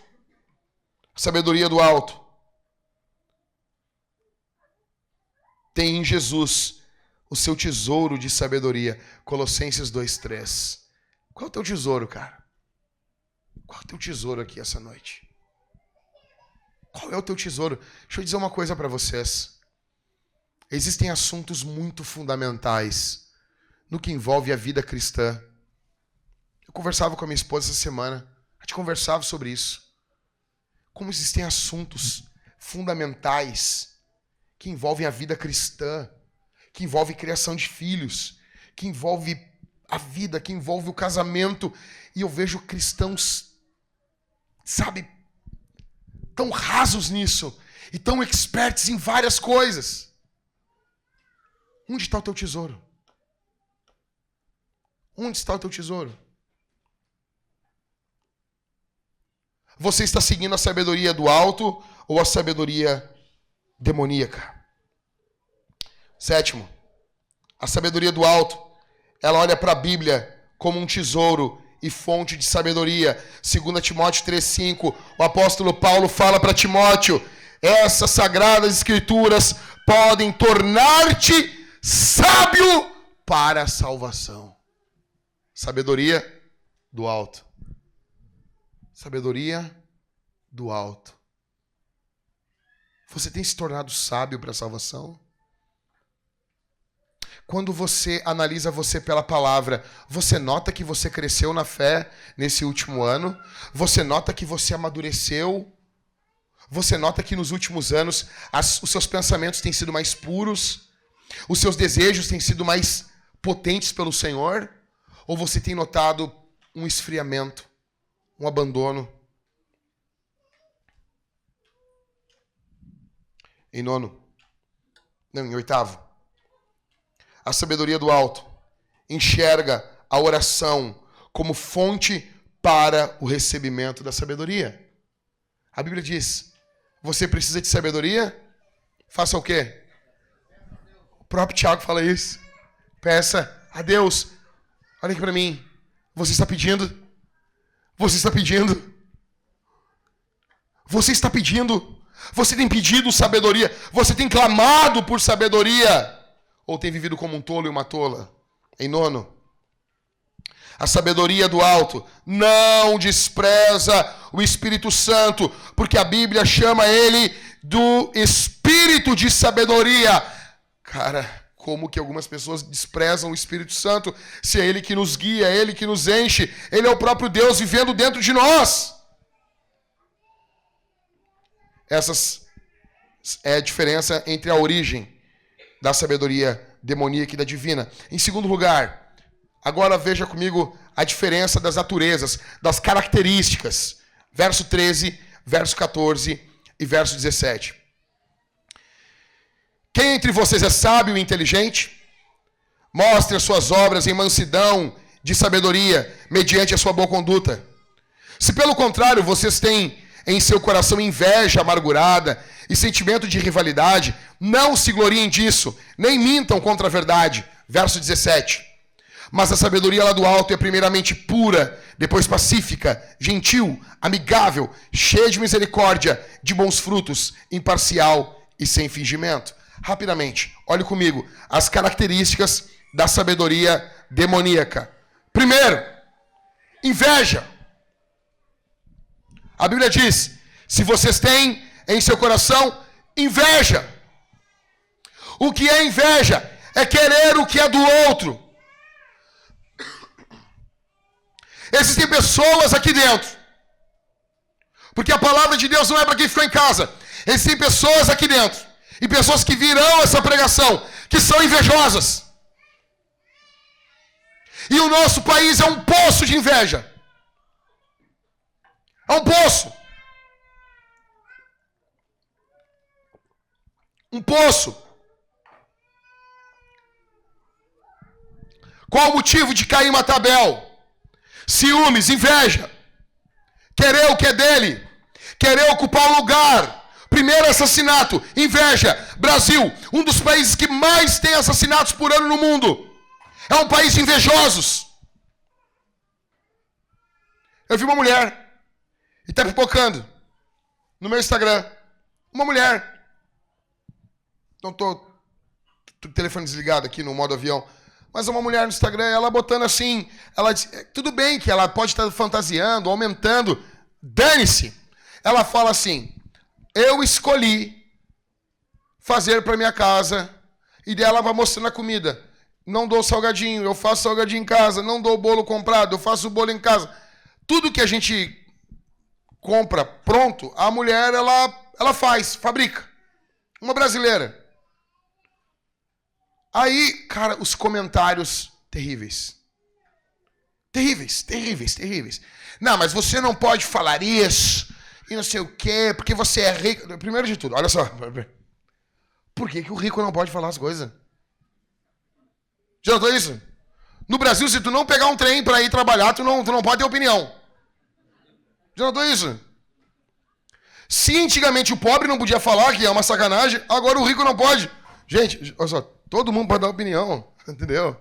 Speaker 1: a sabedoria do alto. Tem em Jesus o seu tesouro de sabedoria. Colossenses 2,3. Qual é o teu tesouro, cara? Qual é o teu tesouro aqui essa noite? Qual é o teu tesouro? Deixa eu dizer uma coisa para vocês. Existem assuntos muito fundamentais no que envolve a vida cristã. Eu conversava com a minha esposa essa semana. A gente conversava sobre isso. Como existem assuntos fundamentais que envolvem a vida cristã, que envolve criação de filhos, que envolve a vida, que envolve o casamento. E eu vejo cristãos, sabe, tão rasos nisso e tão experts em várias coisas. Onde está o teu tesouro? Onde está o teu tesouro? Você está seguindo a sabedoria do alto ou a sabedoria demoníaca? Sétimo, a sabedoria do alto, ela olha para a Bíblia como um tesouro e fonte de sabedoria. 2 Timóteo 3,5, o apóstolo Paulo fala para Timóteo: essas sagradas escrituras podem tornar-te sábio para a salvação. Sabedoria do alto. Sabedoria do alto. Você tem se tornado sábio para a salvação? Quando você analisa você pela palavra, você nota que você cresceu na fé nesse último ano? Você nota que você amadureceu? Você nota que nos últimos anos os seus pensamentos têm sido mais puros? Os seus desejos têm sido mais potentes pelo Senhor? Ou você tem notado um esfriamento, um abandono? Em oitavo, a sabedoria do alto enxerga a oração como fonte para o recebimento da sabedoria. A Bíblia diz, você precisa de sabedoria? Faça o quê? O próprio Tiago fala isso. Peça a Deus. Olha aqui para mim. Você está pedindo? Você está pedindo? Você está pedindo? Você tem pedido sabedoria? Você tem clamado por sabedoria? Ou tem vivido como um tolo e uma tola? Em nono, a sabedoria do alto não despreza o Espírito Santo, porque a Bíblia chama ele do Espírito de sabedoria. Cara, como que algumas pessoas desprezam o Espírito Santo, se é ele que nos guia, é ele que nos enche, ele é o próprio Deus vivendo dentro de nós. Essa é a diferença entre a origem da sabedoria demoníaca e da divina. Em segundo lugar, agora veja comigo a diferença das naturezas, das características. Verso 13, verso 14 e verso 17. Quem entre vocês é sábio e inteligente? Mostre as suas obras em mansidão de sabedoria, mediante a sua boa conduta. Se pelo contrário vocês têm em seu coração inveja amargurada e sentimento de rivalidade, não se gloriem disso, nem mintam contra a verdade. Verso 17. Mas a sabedoria lá do alto é primeiramente pura, depois pacífica, gentil, amigável, cheia de misericórdia, de bons frutos, imparcial e sem fingimento. Rapidamente, olhe comigo, as características da sabedoria demoníaca. Primeiro, inveja. A Bíblia diz, se vocês têm em seu coração inveja. O que é inveja? É querer o que é do outro. Existem pessoas aqui dentro, porque a palavra de Deus não é para quem ficou em casa. Existem pessoas aqui dentro, e pessoas que virão essa pregação, que são invejosas. E o nosso país é um poço de inveja. É um poço. Um poço. Qual o motivo de Caim matar Abel? Ciúmes, inveja. Querer o que é dele. Querer ocupar o lugar. Primeiro assassinato, inveja. Brasil, um dos países que mais tem assassinatos por ano no mundo. É um país de invejosos. Eu vi uma mulher e está pipocando no meu Instagram. Uma mulher. Não estou com o telefone desligado aqui no modo avião. Mas uma mulher no Instagram, ela botando assim, ela diz, tudo bem que ela pode estar fantasiando, aumentando, dane-se. Ela fala assim, eu escolhi fazer para minha casa, e dela vai mostrando a comida. Não dou salgadinho, eu faço salgadinho em casa, não dou bolo comprado, eu faço o bolo em casa. Tudo que a gente compra pronto, a mulher, ela faz, fabrica. Uma brasileira. Aí, cara, os comentários terríveis. Terríveis, terríveis, terríveis. Não, mas você não pode falar isso, e não sei o quê, porque você é rico. Primeiro de tudo, olha só. Por que o rico não pode falar as coisas? Já notou isso? No Brasil, se tu não pegar um trem para ir trabalhar, tu não pode ter opinião. Já notou isso? Se antigamente o pobre não podia falar, que é uma sacanagem, agora o rico não pode. Gente, olha só, todo mundo pode dar opinião, entendeu?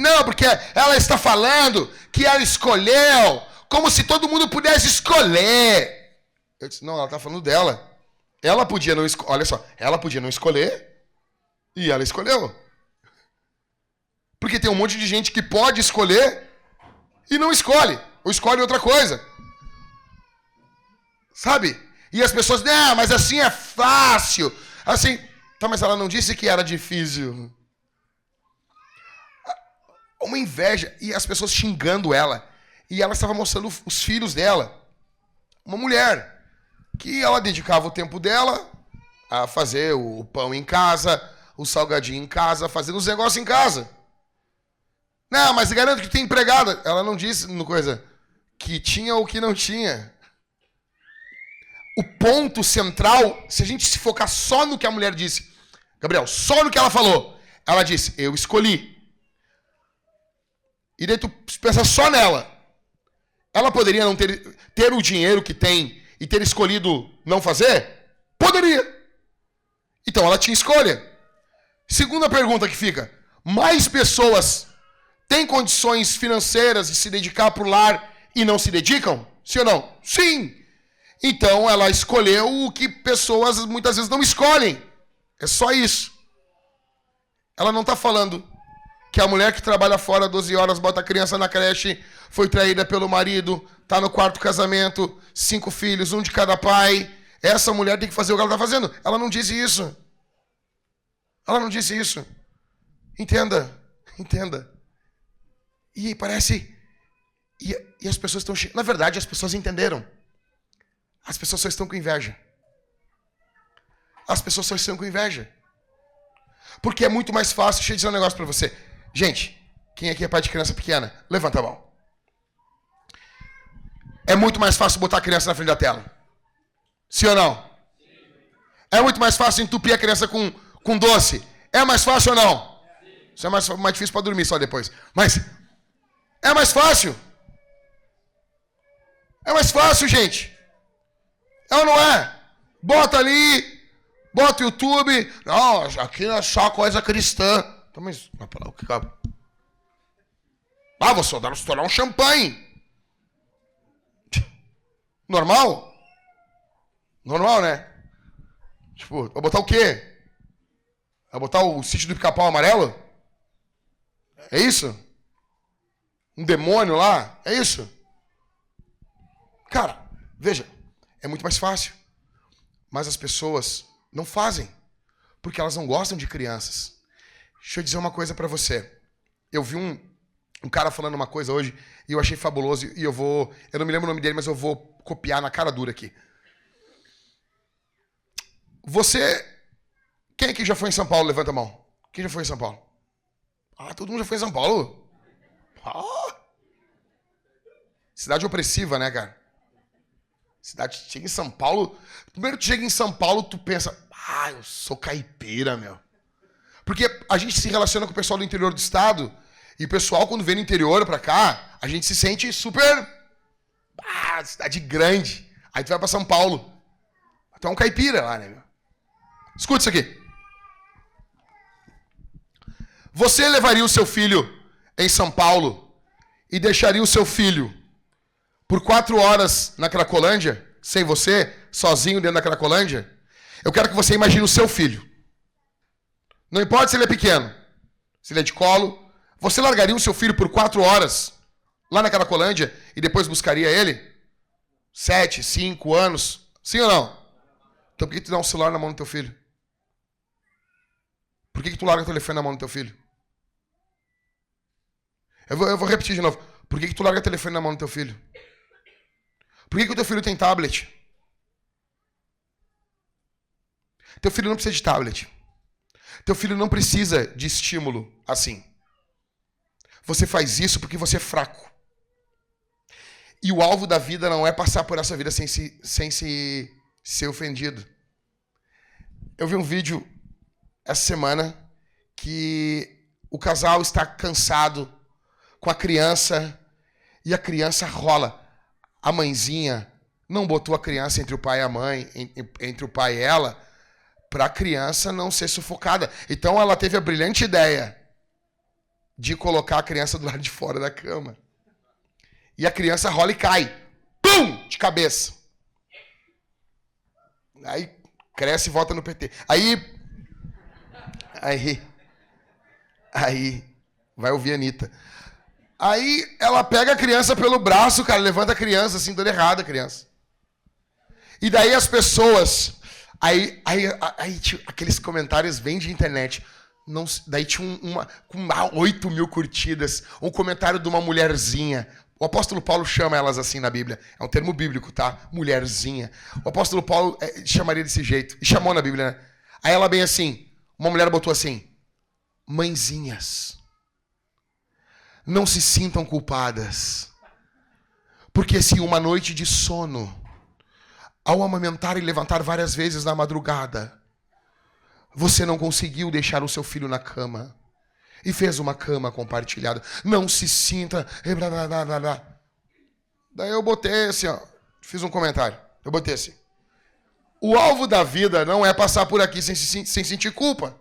Speaker 1: Não, porque ela está falando que ela escolheu, como se todo mundo pudesse escolher. Eu disse, não, ela está falando dela. Ela podia não escolher, olha só, ela podia não escolher e ela escolheu. Porque tem um monte de gente que pode escolher e não escolhe, ou escolhe outra coisa. Sabe? E as pessoas, não, mas assim é fácil. Assim, tá, mas ela não disse que era difícil. Uma inveja, e as pessoas xingando ela. E ela estava mostrando os filhos dela. Uma mulher, que ela dedicava o tempo dela a fazer o pão em casa, o salgadinho em casa, fazendo os negócios em casa. Não, mas garanto que tem empregada. Ela não disse no coisa que tinha ou que não tinha. O ponto central, se a gente se focar só no que a mulher disse, Gabriel, só no que ela falou, ela disse, eu escolhi. E daí tu pensa só nela. Ela poderia não ter o dinheiro que tem e ter escolhido não fazer? Poderia. Então ela tinha escolha. Segunda pergunta que fica, mais pessoas têm condições financeiras de se dedicar para o lar e não se dedicam? Sim ou não? Sim. Então ela escolheu o que pessoas muitas vezes não escolhem. É só isso. Ela não está falando que a mulher que trabalha fora 12 horas, bota a criança na creche, foi traída pelo marido, está no quarto casamento, 5 filhos, 1 de cada pai. Essa mulher tem que fazer o que ela está fazendo. Ela não disse isso. Ela não disse isso. Entenda. E parece... E as pessoas estão... Na verdade, as pessoas entenderam. As pessoas só estão com inveja. As pessoas só estão com inveja. Porque é muito mais fácil... Deixa eu dizer um negócio pra você. Gente, quem aqui é pai de criança pequena? Levanta a mão. É muito mais fácil botar a criança na frente da tela. Sim ou não? É muito mais fácil entupir a criança com doce. É mais fácil ou não? Isso é mais difícil pra dormir só depois. Mas é mais fácil. É mais fácil, gente. É ou não é? Bota ali, bota o YouTube. Não, aqui não é só coisa cristã. Então, mas, o que cabe? Ah, vou só estourar um champanhe. Normal? Normal, né? Tipo, vai botar o quê? Vai botar o Sítio do Pica-Pau Amarelo? É isso? Um demônio lá? É isso? Cara, veja, é muito mais fácil. Mas as pessoas não fazem, porque elas não gostam de crianças. Deixa eu dizer uma coisa pra você. Eu vi um cara falando uma coisa hoje e eu achei fabuloso e eu não me lembro o nome dele, mas eu vou copiar na cara dura aqui. Quem aqui já foi em São Paulo? Levanta a mão. Quem já foi em São Paulo? Ah, todo mundo já foi em São Paulo? Ah. Cidade opressiva, né, cara? Cidade, chega em São Paulo, primeiro tu chega em São Paulo, tu pensa, eu sou caipira, meu. Porque a gente se relaciona com o pessoal do interior do estado, e o pessoal, quando vem no interior pra cá, a gente se sente super, cidade grande. Aí tu vai pra São Paulo, tu é um caipira lá, né, meu? Escuta isso aqui. Você levaria o seu filho em São Paulo e deixaria o seu filho por 4 horas na Cracolândia, sem você, sozinho dentro da Cracolândia? Eu quero que você imagine o seu filho. Não importa se ele é pequeno, se ele é de colo. Você largaria o seu filho por 4 horas lá na Cracolândia e depois buscaria ele? 7, 5 anos? Sim ou não? Então por que tu dá um celular na mão do teu filho? Por que tu larga o telefone na mão do teu filho? Eu vou repetir de novo. Por que tu larga o telefone na mão do teu filho? Por que o teu filho tem tablet? Teu filho não precisa de tablet. Teu filho não precisa de estímulo assim. Você faz isso porque você é fraco. E o alvo da vida não é passar por essa vida sem se ser ofendido. Eu vi um vídeo essa semana que o casal está cansado com a criança e a criança rola. A mãezinha não botou a criança entre o pai e a mãe, entre o pai e ela, para a criança não ser sufocada. Então ela teve a brilhante ideia de colocar a criança do lado de fora da cama. E a criança rola e cai. Pum! De cabeça. Aí cresce e volta no PT. Aí vai ouvir a Anitta. Aí ela pega a criança pelo braço, cara, levanta a criança, assim, toda errada a criança. E daí as pessoas... Aí aqueles comentários vêm de internet. Não, daí tinha com 8 mil curtidas, um comentário de uma mulherzinha. O apóstolo Paulo chama elas assim na Bíblia. É um termo bíblico, tá? Mulherzinha. O apóstolo Paulo chamaria desse jeito. E chamou na Bíblia, né? Aí ela bem assim, uma mulher botou assim, mãezinhas. não se sintam culpadas. Porque se uma noite de sono, ao amamentar e levantar várias vezes na madrugada, você não conseguiu deixar o seu filho na cama e fez uma cama compartilhada, não se sinta... Daí eu botei assim, ó, fiz um comentário. Eu botei assim: o alvo da vida não é passar por aqui sem sentir culpa.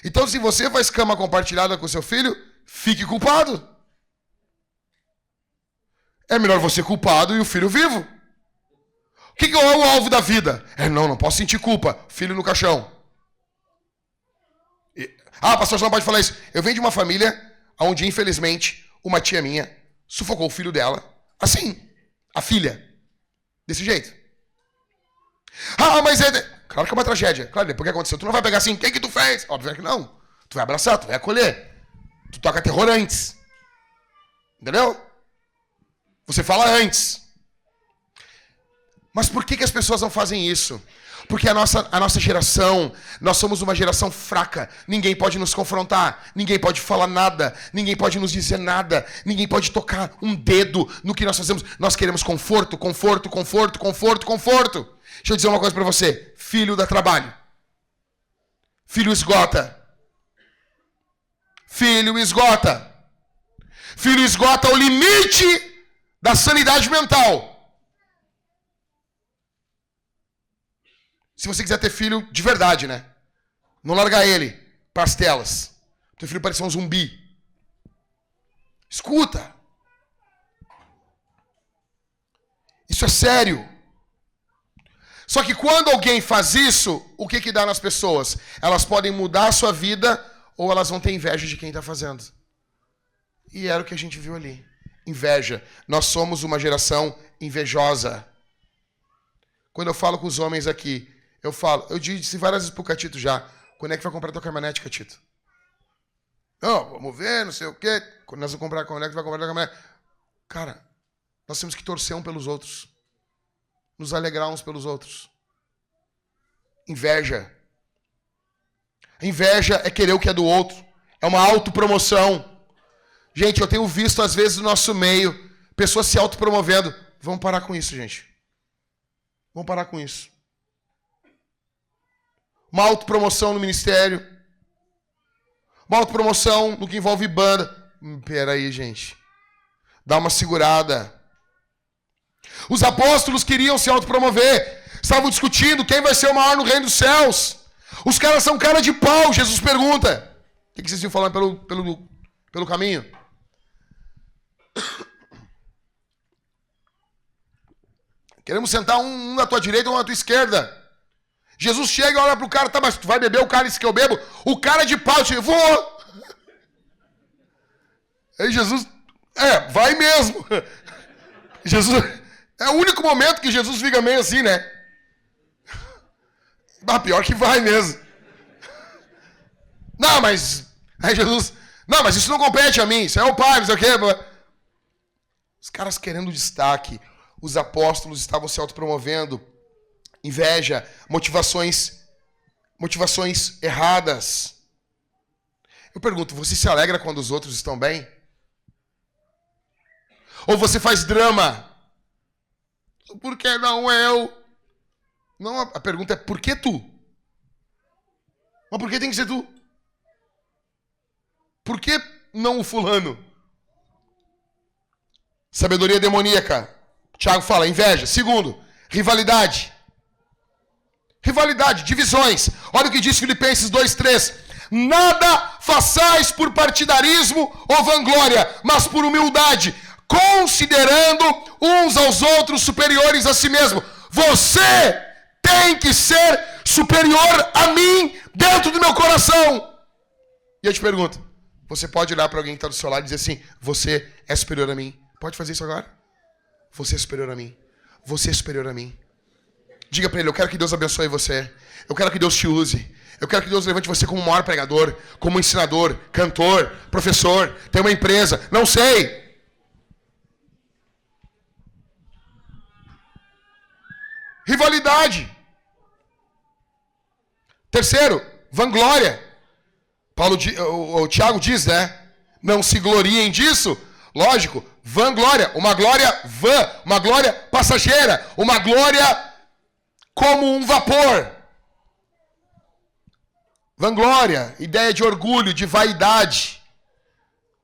Speaker 1: Então, se você faz cama compartilhada com seu filho, fique culpado. É melhor você culpado e o filho vivo. O que é o alvo da vida? Não posso sentir culpa. Filho no caixão. Pastor, você não pode falar isso. Eu venho de uma família onde, infelizmente, uma tia minha sufocou o filho dela. Assim, a filha. Desse jeito. Mas claro que é uma tragédia. Claro, depois que aconteceu, tu não vai pegar assim, o que tu fez? Óbvio que não. Tu vai abraçar, tu vai acolher. Tu toca terror antes. Entendeu? Você fala antes. Mas por que as pessoas não fazem isso? Porque a nossa geração, nós somos uma geração fraca. Ninguém pode nos confrontar, ninguém pode falar nada, ninguém pode nos dizer nada, ninguém pode tocar um dedo no que nós fazemos. Nós queremos conforto, conforto, conforto, conforto, conforto. Deixa eu dizer uma coisa para você. Filho dá trabalho. Filho esgota. Filho esgota. Filho esgota o limite da sanidade mental. Se você quiser ter filho de verdade, né? Não largar ele para as telas. Teu filho parece um zumbi. Escuta. Isso é sério. Só que quando alguém faz isso, o que dá nas pessoas? Elas podem mudar a sua vida ou elas vão ter inveja de quem está fazendo. E era o que a gente viu ali. Inveja. Nós somos uma geração invejosa. Quando eu falo com os homens aqui, eu disse várias vezes pro Catito já: quando é que vai comprar tua caminhonete, Catito? Não, vamos ver, não sei o quê. Quando nós vamos comprar a caminhonete, vai comprar a caminhonete. Cara, nós temos que torcer um pelos outros. Nos alegrar uns pelos outros. Inveja. Inveja é querer o que é do outro. É uma autopromoção. Gente, eu tenho visto às vezes no nosso meio pessoas se autopromovendo. Vamos parar com isso, gente. Vamos parar com isso. Uma autopromoção no ministério. Uma autopromoção no que envolve banda. Peraí, gente. Dá uma segurada. Os apóstolos queriam se autopromover. Estavam discutindo quem vai ser o maior no reino dos céus. Os caras são cara de pau. Jesus pergunta: o que vocês iam falar pelo caminho? Queremos sentar um na tua direita e um na tua esquerda. Jesus chega e olha pro cara: tá, mas tu vai beber o cálice que eu bebo? O cara de pau, eu vou. Aí Jesus, vai mesmo. Jesus, é o único momento que Jesus fica meio assim, né? Pior que vai mesmo. Não, mas... Aí Jesus... Não, mas isso não compete a mim. Isso é o Pai, não sei o quê. Os caras querendo destaque. Os apóstolos estavam se autopromovendo. Inveja. Motivações erradas. Eu pergunto, você se alegra quando os outros estão bem? Ou você faz drama? Por que não eu? Não, a pergunta é: por que tu? Mas por que tem que ser tu? Por que não o fulano? Sabedoria demoníaca. Tiago fala: inveja. Segundo, rivalidade. Rivalidade, divisões. Olha o que diz Filipenses 2:3. Nada façais por partidarismo ou vanglória, mas por humildade, considerando uns aos outros superiores a si mesmo. Você tem que ser superior a mim dentro do meu coração. E eu te pergunto, você pode olhar para alguém que está do seu lado e dizer assim: você é superior a mim? Pode fazer isso agora? Você é superior a mim. Você é superior a mim. Diga para ele: eu quero que Deus abençoe você. Eu quero que Deus te use. Eu quero que Deus levante você como o maior pregador, como ensinador, cantor, professor, tem uma empresa, não sei. Rivalidade. Terceiro, vanglória. O Tiago diz, né? Não se gloriem disso. Lógico, vanglória, uma glória vã, uma glória passageira, uma glória como um vapor. Vanglória, ideia de orgulho, de vaidade.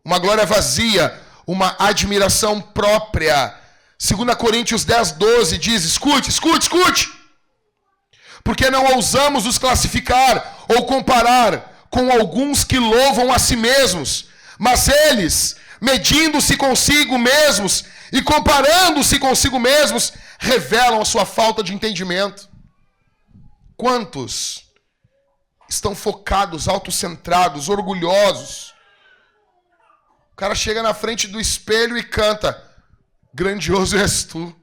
Speaker 1: Uma glória vazia, uma admiração própria. 2 Coríntios 10:12 diz, escute. Porque não ousamos nos classificar ou comparar com alguns que louvam a si mesmos, mas eles, medindo-se consigo mesmos e comparando-se consigo mesmos, revelam a sua falta de entendimento. Quantos estão focados, autocentrados, orgulhosos? O cara chega na frente do espelho e canta, grandioso és tu.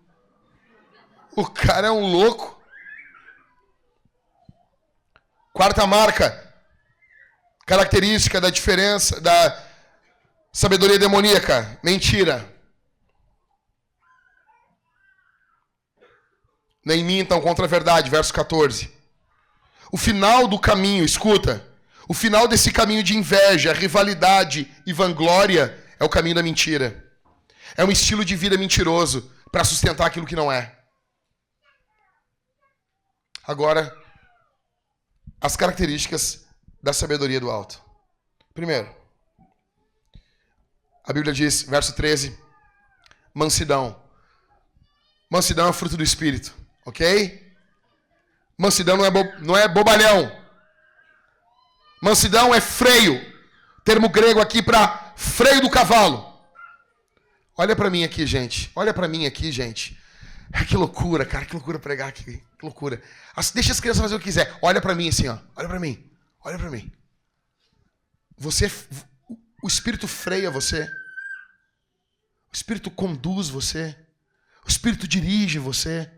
Speaker 1: O cara é um louco. Quarta marca, característica da diferença, da sabedoria demoníaca, mentira. Nem mintam contra a verdade, verso 14. O final do caminho, escuta, o final desse caminho de inveja, rivalidade e vanglória é o caminho da mentira. É um estilo de vida mentiroso para sustentar aquilo que não é. Agora, as características da sabedoria do alto. Primeiro, a Bíblia diz, verso 13, mansidão. Mansidão é fruto do Espírito, ok? Mansidão não é bobalhão. Mansidão é freio. Termo grego aqui para freio do cavalo. Olha para mim aqui, gente. Que loucura, cara. Que loucura pregar aqui. Que loucura. Deixa as crianças fazer o que quiser. Olha para mim assim, ó. Olha para mim. O Espírito freia você. O Espírito conduz você. O Espírito dirige você.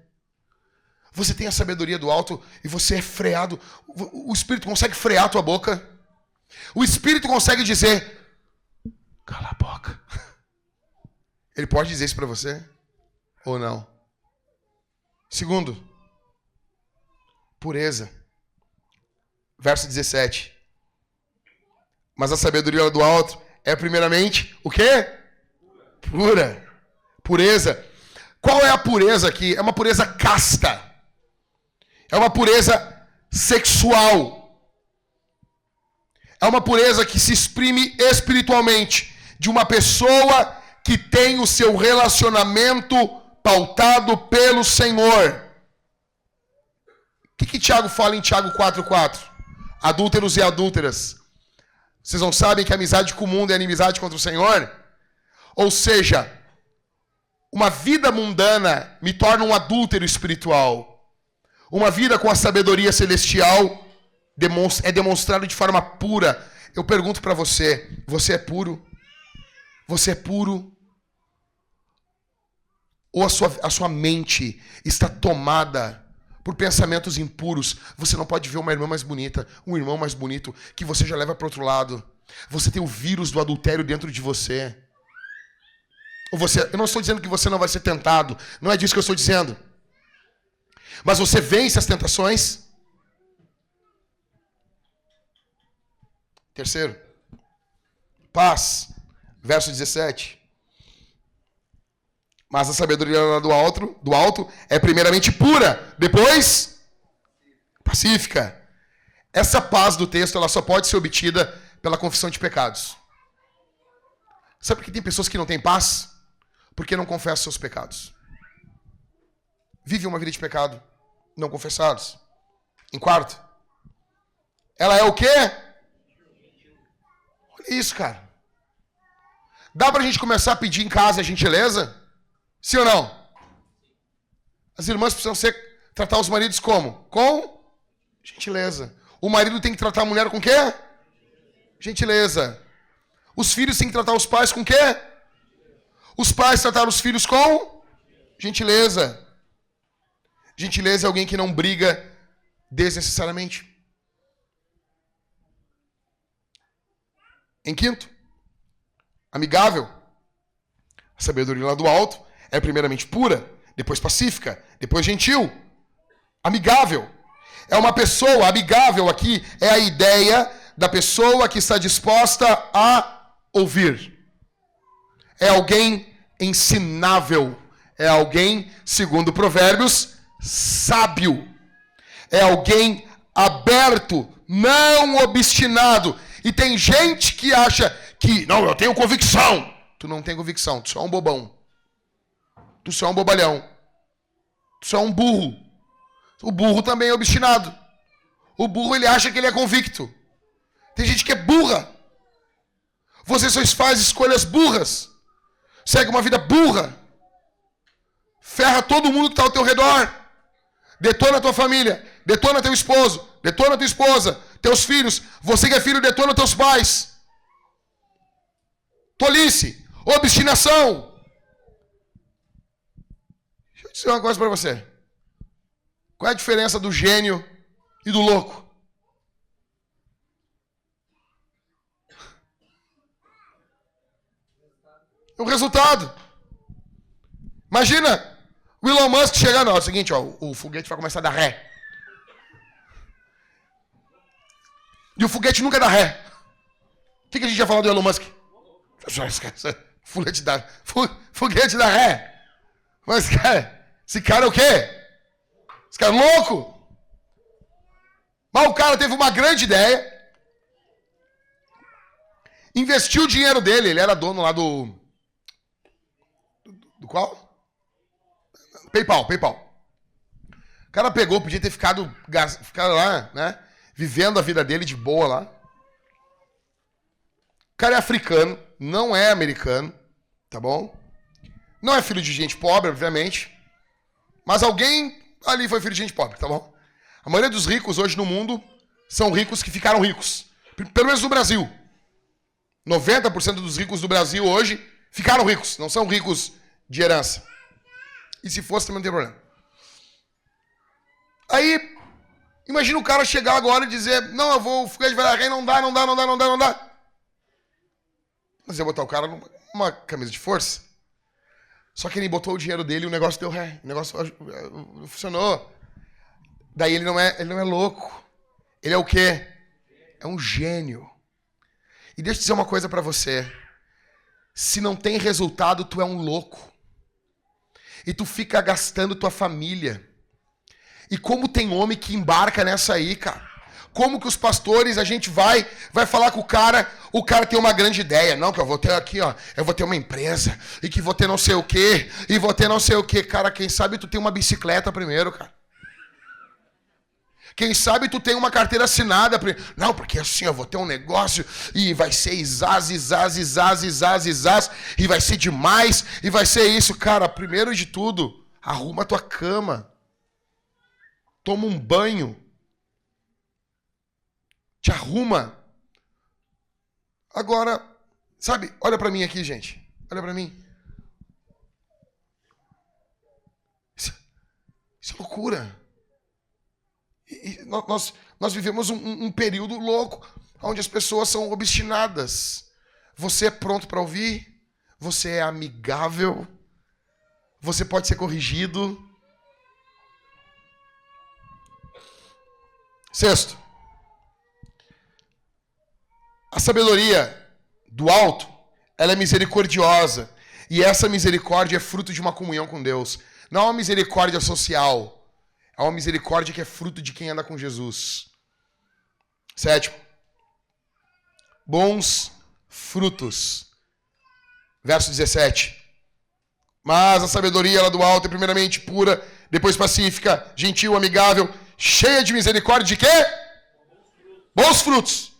Speaker 1: Você tem a sabedoria do alto e você é freado. O Espírito consegue frear a tua boca. O Espírito consegue dizer, cala a boca. Ele pode dizer isso para você? Ou não? Segundo, pureza. Verso 17. Mas a sabedoria do alto é primeiramente o quê? Pura. Pureza. Qual é a pureza aqui? É uma pureza casta. É uma pureza sexual. É uma pureza que se exprime espiritualmente. De uma pessoa que tem o seu relacionamento pautado pelo Senhor. O que Tiago fala em Tiago 4:4? Adúlteros e adúlteras. Vocês não sabem que a amizade com o mundo é inimizade contra o Senhor? Ou seja, uma vida mundana me torna um adúltero espiritual. Uma vida com a sabedoria celestial é demonstrado de forma pura. Eu pergunto para você, você é puro? Você é puro? Ou a sua mente está tomada por pensamentos impuros? Você não pode ver uma irmã mais bonita, um irmão mais bonito, que você já leva para outro lado. Você tem o vírus do adultério dentro de você. Eu não estou dizendo que você não vai ser tentado. Não é disso que eu estou dizendo. Mas você vence as tentações. Terceiro, paz. Verso 17. Mas a sabedoria do alto é primeiramente pura, depois pacífica. Essa paz do texto ela só pode ser obtida pela confissão de pecados. Sabe por que tem pessoas que não têm paz? Porque não confessam seus pecados. Vive uma vida de pecado, não confessados. Em quarto, ela é o quê? Olha isso, cara. Dá pra gente começar a pedir em casa a gentileza? Sim ou não? As irmãs precisam tratar os maridos como? Com gentileza. O marido tem que tratar a mulher com quê? Gentileza. Os filhos têm que tratar os pais com quê? Os pais tratar os filhos com gentileza. Gentileza é alguém que não briga desnecessariamente. Em quinto, amigável. A sabedoria lá do alto é primeiramente pura, depois pacífica, depois gentil. Amigável. É uma pessoa amigável aqui, é a ideia da pessoa que está disposta a ouvir. É alguém ensinável. É alguém, segundo Provérbios, sábio. É alguém aberto, não obstinado. E tem gente que acha que, não, eu tenho convicção. Tu não tem convicção, tu só é um bobão. Tu só é um bobalhão. Tu só é um burro. O burro também é obstinado. O burro, ele acha que ele é convicto. Tem gente que é burra. Você só faz escolhas burras. Segue uma vida burra. Ferra todo mundo que está ao teu redor. Detona a tua família. Detona teu esposo. Detona tua esposa. Teus filhos. Você que é filho, detona teus pais. Tolice. Obstinação. Deixa eu dizer uma coisa para você. Qual é a diferença do gênio e do louco? O resultado. Imagina o Elon Musk chegar, não, é o seguinte, ó, o foguete vai começar a dar ré. E o foguete nunca dá ré. O que a gente já falou do Elon Musk? Foguete dá ré. Mas, cara, esse cara é o quê? Esse cara é louco. Mas o cara teve uma grande ideia. Investiu o dinheiro dele. Ele era dono lá do qual? PayPal. O cara pegou, podia ter ficado lá, né? Vivendo a vida dele de boa lá. O cara é africano, não é americano, tá bom? Não é filho de gente pobre, obviamente. Mas alguém ali foi filho de gente pobre, tá bom? A maioria dos ricos hoje no mundo são ricos que ficaram ricos. Pelo menos no Brasil. 90% dos ricos do Brasil hoje ficaram ricos. Não são ricos de herança. E se fosse, também não tem problema. Aí, imagina o cara chegar agora e dizer, não, eu vou, o foguete vai dar ré, não dá. Mas eu botar o cara numa camisa de força. Só que ele botou o dinheiro dele e o negócio deu ré. O negócio funcionou. Daí ele não é louco. Ele é o quê? É um gênio. E deixa eu dizer uma coisa pra você. Se não tem resultado, tu é um louco. E tu fica gastando tua família. E como tem homem que embarca nessa aí, cara. Como que os pastores, a gente vai falar com o cara tem uma grande ideia. Não, que eu vou ter aqui, ó, eu vou ter uma empresa, e que vou ter não sei o quê, e vou ter não sei o quê. Cara, quem sabe tu tem uma bicicleta primeiro, cara. Quem sabe tu tem uma carteira assinada. Não, porque assim, eu vou ter um negócio e vai ser isaz, e vai ser demais, e vai ser isso. Cara, primeiro de tudo, arruma a tua cama. Toma um banho. Te arruma. Agora, sabe, olha pra mim aqui, gente. Olha pra mim. Isso é loucura. E nós vivemos um período louco, onde as pessoas são obstinadas. Você é pronto para ouvir? Você é amigável? Você pode ser corrigido? Sexto, a sabedoria do alto, ela é misericordiosa. E essa misericórdia é fruto de uma comunhão com Deus. Não é uma misericórdia social. É uma misericórdia que é fruto de quem anda com Jesus. Sétimo. Bons frutos. Verso 17. Mas a sabedoria ela do alto é primeiramente pura, depois pacífica, gentil, amigável, cheia de misericórdia de quê? Bons frutos.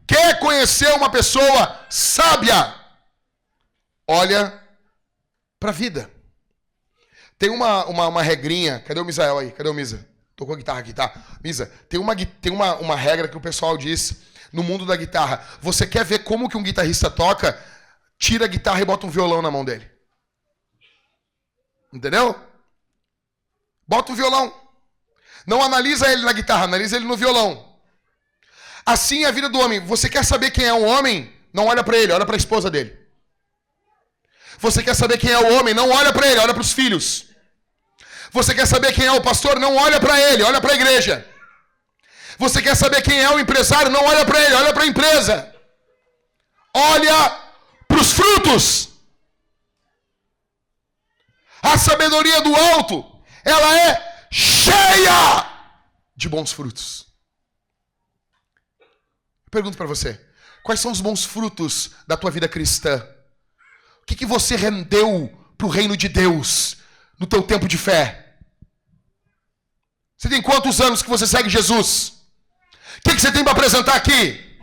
Speaker 1: Quer conhecer uma pessoa sábia? Olha para a vida. Tem uma regrinha. Cadê o Misael aí? Cadê o Misa? Tocou a guitarra aqui, tá? Misa, tem uma regra que o pessoal diz no mundo da guitarra. Você quer ver como que um guitarrista toca? Tira a guitarra e bota um violão na mão dele. Entendeu? Bota o violão. Não analisa ele na guitarra, analisa ele no violão. Assim é a vida do homem. Você quer saber quem é um homem? Não olha para ele, olha para a esposa dele. Você quer saber quem é o homem? Não olha para ele, olha para os filhos. Você quer saber quem é o pastor? Não olha para ele, olha para a igreja. Você quer saber quem é o empresário? Não olha para ele, olha para a empresa. Olha para os frutos. A sabedoria do alto, ela é cheia de bons frutos. Pergunto para você, quais são os bons frutos da tua vida cristã? O que você rendeu para o reino de Deus no teu tempo de fé? Você tem quantos anos que você segue Jesus? O que você tem para apresentar aqui?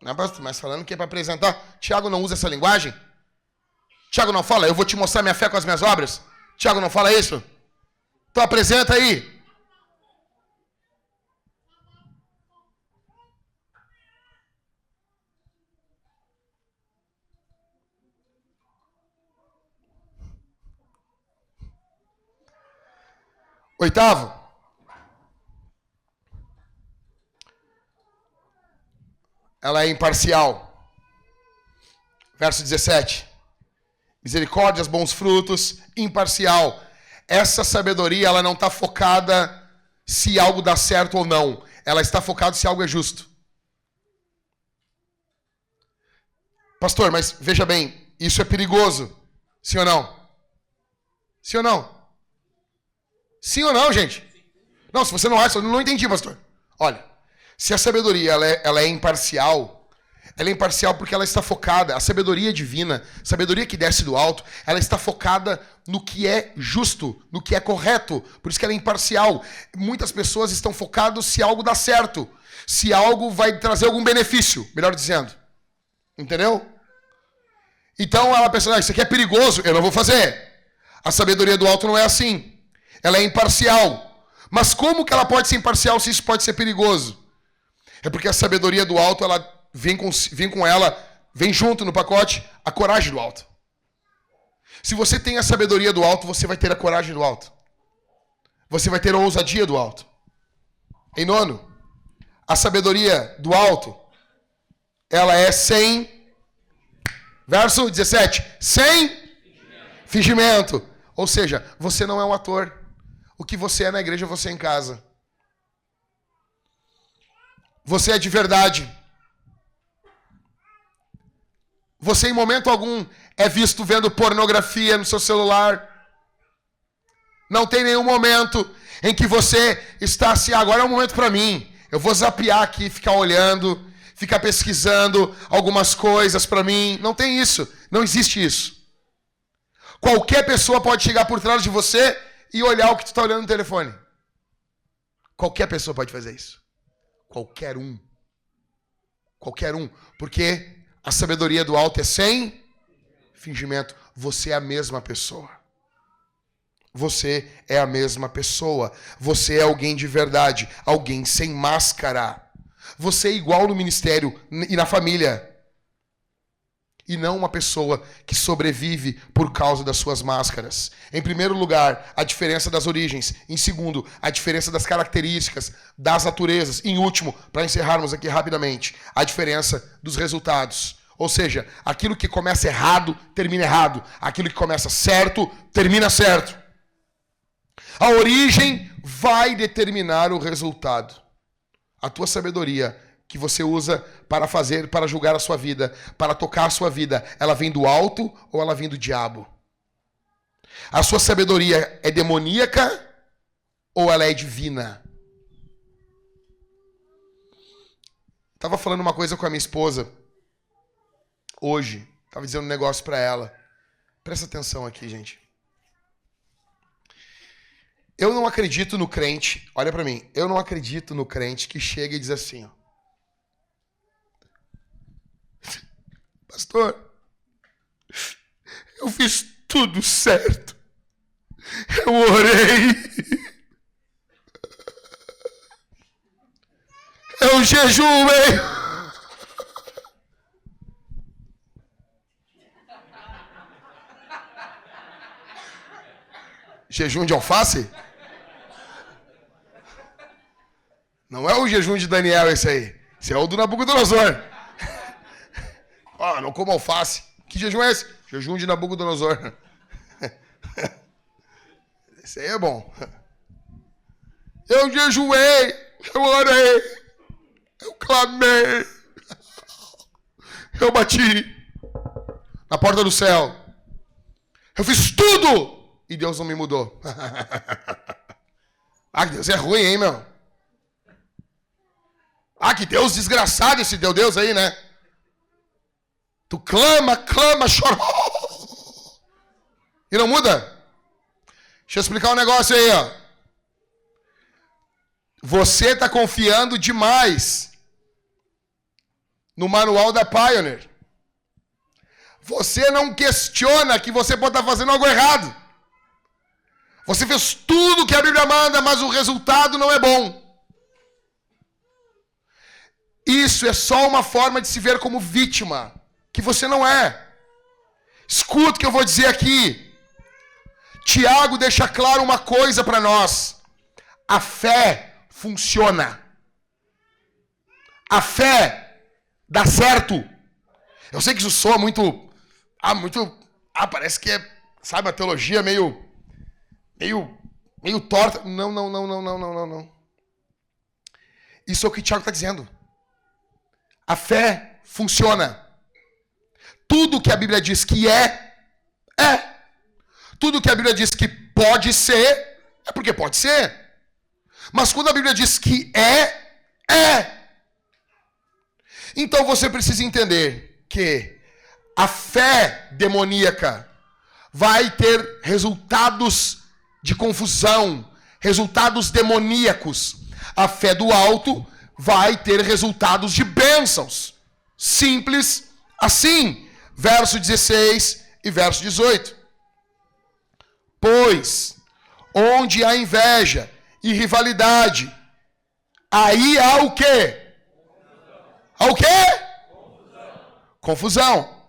Speaker 1: Não, mas falando que é para apresentar, Tiago não usa essa linguagem? Tiago não fala, eu vou te mostrar minha fé com as minhas obras? Tiago não fala isso? Então apresenta aí. Oitavo. Ela é imparcial. Verso 17. Misericórdias, bons frutos, imparcial. Essa sabedoria, ela não está focada se algo dá certo ou não. Ela está focada se algo é justo. Pastor, mas veja bem, isso é perigoso. Sim ou não? Sim ou não? Sim ou não, gente? Não, se você não acha, eu não entendi, pastor. Olha, se a sabedoria ela é imparcial, ela é imparcial porque ela está focada, a sabedoria divina, sabedoria que desce do alto, ela está focada no que é justo, no que é correto. Por isso que ela é imparcial. Muitas pessoas estão focadas se algo dá certo, se algo vai trazer algum benefício, melhor dizendo. Entendeu? Então ela pensa, isso aqui é perigoso, eu não vou fazer. A sabedoria do alto não é assim. Ela é imparcial. Mas como que ela pode ser imparcial se isso pode ser perigoso? É porque a sabedoria do alto, ela vem com ela, vem junto no pacote, a coragem do alto. Se você tem a sabedoria do alto, você vai ter a coragem do alto. Você vai ter a ousadia do alto. Em nono, a sabedoria do alto, ela é sem... Verso 17. Sem fingimento. Ou seja, você não é um ator. O que você é na igreja, você é em casa. Você é de verdade. Você em momento algum é visto vendo pornografia no seu celular. Não tem nenhum momento em que você está assim, agora é um momento para mim. Eu vou zapear aqui, ficar olhando, ficar pesquisando algumas coisas para mim. Não tem isso. Não existe isso. Qualquer pessoa pode chegar por trás de você e olhar o que tu está olhando no telefone. Qualquer pessoa pode fazer isso. Qualquer um. Qualquer um. Porque a sabedoria do alto é sem fingimento. Você é a mesma pessoa. Você é a mesma pessoa. Você é alguém de verdade. Alguém sem máscara. Você é igual no ministério e na família. E não uma pessoa que sobrevive por causa das suas máscaras. Em primeiro lugar, a diferença das origens. Em segundo, a diferença das características, das naturezas. Em último, para encerrarmos aqui rapidamente, a diferença dos resultados. Ou seja, aquilo que começa errado, termina errado. Aquilo que começa certo, termina certo. A origem vai determinar o resultado. A tua sabedoria que você usa para fazer, para julgar a sua vida, para tocar a sua vida, ela vem do alto ou ela vem do diabo? A sua sabedoria é demoníaca ou ela é divina? Estava falando uma coisa com a minha esposa hoje. Estava dizendo um negócio para ela. Presta atenção aqui, gente. Eu não acredito no crente, olha para mim, eu não acredito no crente que chega e diz assim, ó. Pastor, eu fiz tudo certo. Eu orei. Eu jejuei. Jejum de alface? Não é o jejum de Daniel esse aí. Esse é o do Nabucodonosor. Não como alface. Que jejum é esse? Jejum de Nabucodonosor. Esse aí é bom. Eu jejuei. Eu orei. Eu clamei. Eu bati na porta do céu. Eu fiz tudo e Deus não me mudou. Ah, que Deus é ruim, hein, meu? Ah, que Deus desgraçado esse teu Deus aí, né? Tu clama, chora. E não muda? Deixa eu explicar um negócio aí, ó. Você está confiando demais no manual da Pioneer. Você não questiona que você pode estar fazendo algo errado. Você fez tudo que a Bíblia manda, mas o resultado não é bom. Isso é só uma forma de se ver como vítima, que você não é. Escuta o que eu vou dizer aqui. Tiago deixa claro uma coisa para nós. A fé funciona. A fé dá certo. Eu sei que isso soa muito... parece que é, sabe, uma teologia meio torta. Não. Isso é o que Tiago está dizendo. A fé funciona. Tudo que a Bíblia diz que é. Tudo que a Bíblia diz que pode ser, é porque pode ser. Mas quando a Bíblia diz que é. Então você precisa entender que a fé demoníaca vai ter resultados de confusão, resultados demoníacos. A fé do alto vai ter resultados de bênçãos. Simples assim. Verso 16 e verso 18. Pois, onde há inveja e rivalidade, aí há o quê? Há o quê? Confusão.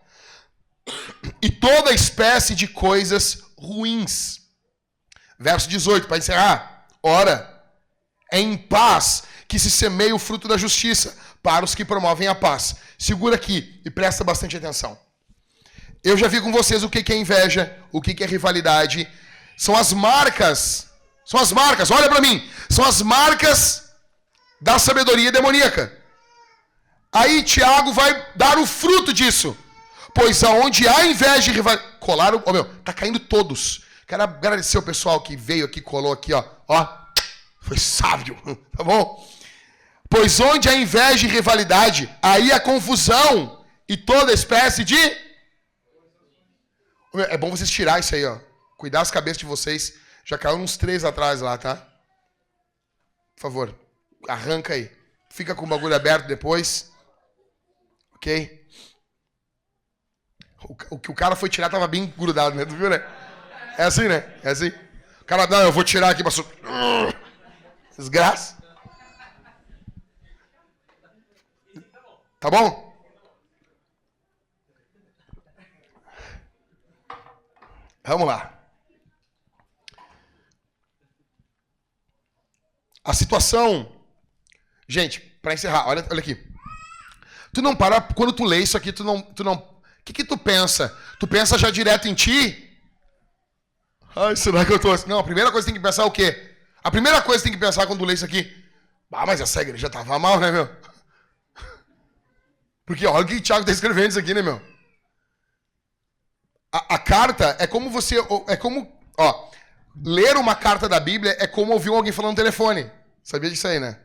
Speaker 1: E toda espécie de coisas ruins. Verso 18, para encerrar. Ora, é em paz que se semeia o fruto da justiça para os que promovem a paz. Segura aqui e presta bastante atenção. Eu já vi com vocês o que é inveja, o que é rivalidade. São as marcas, olha para mim. São as marcas da sabedoria demoníaca. Aí Tiago vai dar o fruto disso. Pois aonde há inveja e rivalidade... Colaram, tá caindo todos. Quero agradecer o pessoal que veio aqui, colou aqui, ó. Foi sábio, tá bom? Pois onde há inveja e rivalidade, aí há confusão e toda espécie de... É bom vocês tirar isso aí, ó. Cuidar as cabeças de vocês. Já caiu uns 3 atrás lá, tá? Por favor, arranca aí. Fica com o bagulho aberto depois. Ok? O que o cara foi tirar tava bem grudado, né? Tu viu, né? É assim, né? É assim. O cara, não, eu vou tirar aqui, passou. Desgraça. Tá bom? Vamos lá. A situação... Gente, para encerrar, olha aqui. Tu não para... Quando tu lê isso aqui, tu não... O que tu pensa? Tu pensa já direto em ti? Ai, será que eu tô assim? Não, a primeira coisa que tem que pensar é o quê? A primeira coisa que tem que pensar quando tu lê isso aqui... mas essa igreja tava mal, né, meu? Porque olha o que o Tiago tá escrevendo isso aqui, né, meu? A carta é como você... ler uma carta da Bíblia é como ouvir alguém falando no telefone. Sabia disso aí, né?